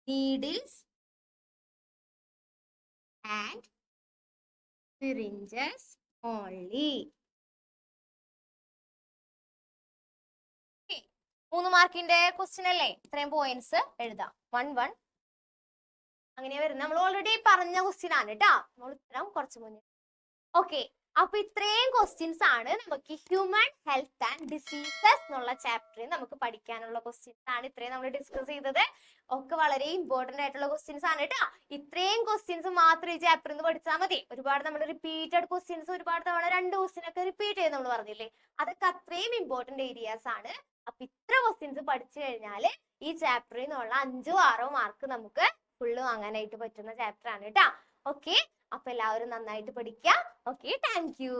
needles and syringes only. Okay, 3 മാർക്കിന്റെ ക്വസ്റ്റ്യൻ അല്ലേ? ഇത്രയും പോയിന്റ്സ് എഴുതാം. 1 1 അങ്ങനെ വരുന്നത്. നമ്മൾ ഓൾറെഡി പറഞ്ഞ ക്വസ്റ്റ്യൻ ആണ് കേട്ടോ, നമ്മൾ ഉത്തരം കുറച്ച് മുന്നേ. ഓക്കെ, അപ്പൊ ഇത്രയും ക്വസ്റ്റ്യൻസ് ആണ് നമുക്ക് ഹ്യൂമൻ ഹെൽത്ത് ആൻഡ് ഡിസീസസ് എന്നുള്ള ചാപ്റ്ററിൽ നമുക്ക് പഠിക്കാനുള്ള ക്വസ്റ്റ്യൻസ് ആണ്. ഇത്രയും നമ്മൾ ഡിസ്കസ് ചെയ്തത് ഒക്കെ വളരെ ഇമ്പോർട്ടന്റ് ആയിട്ടുള്ള ക്വസ്റ്റ്യൻസ് ആണ് കേട്ടോ. ഇത്രയും ക്വസ്റ്റ്യൻസ് മാത്രം ഈ ചാപ്റ്ററിൽ നിന്ന് പഠിച്ചാൽ മതി. ഒരുപാട് നമ്മൾ റിപ്പീറ്റഡ് ക്വസ്റ്റ്യൻസ് ഒരുപാട് തവണ 2 ക്വസ്റ്റ്യൻ ഒക്കെ റിപ്പീറ്റ് ചെയ്ത് നമ്മൾ പറഞ്ഞില്ലേ, അതൊക്കെ അത്രയും ഇമ്പോർട്ടന്റ് ഏരിയാസ് ആണ്. അപ്പൊ ഇത്ര ക്വസ്റ്റ്യൻസ് പഠിച്ചു കഴിഞ്ഞാൽ ഈ ചാപ്റ്ററിൽ നിന്നുള്ള 5 6 മാർക്ക് നമുക്ക് ഫുള്ള് വാങ്ങാനായിട്ട് പറ്റുന്ന ചാപ്റ്റർ ആണ് കേട്ടോ. ഓക്കെ, അപ്പൊ എല്ലാവരും നന്നായിട്ട് പഠിക്കുക. Okay, thank you.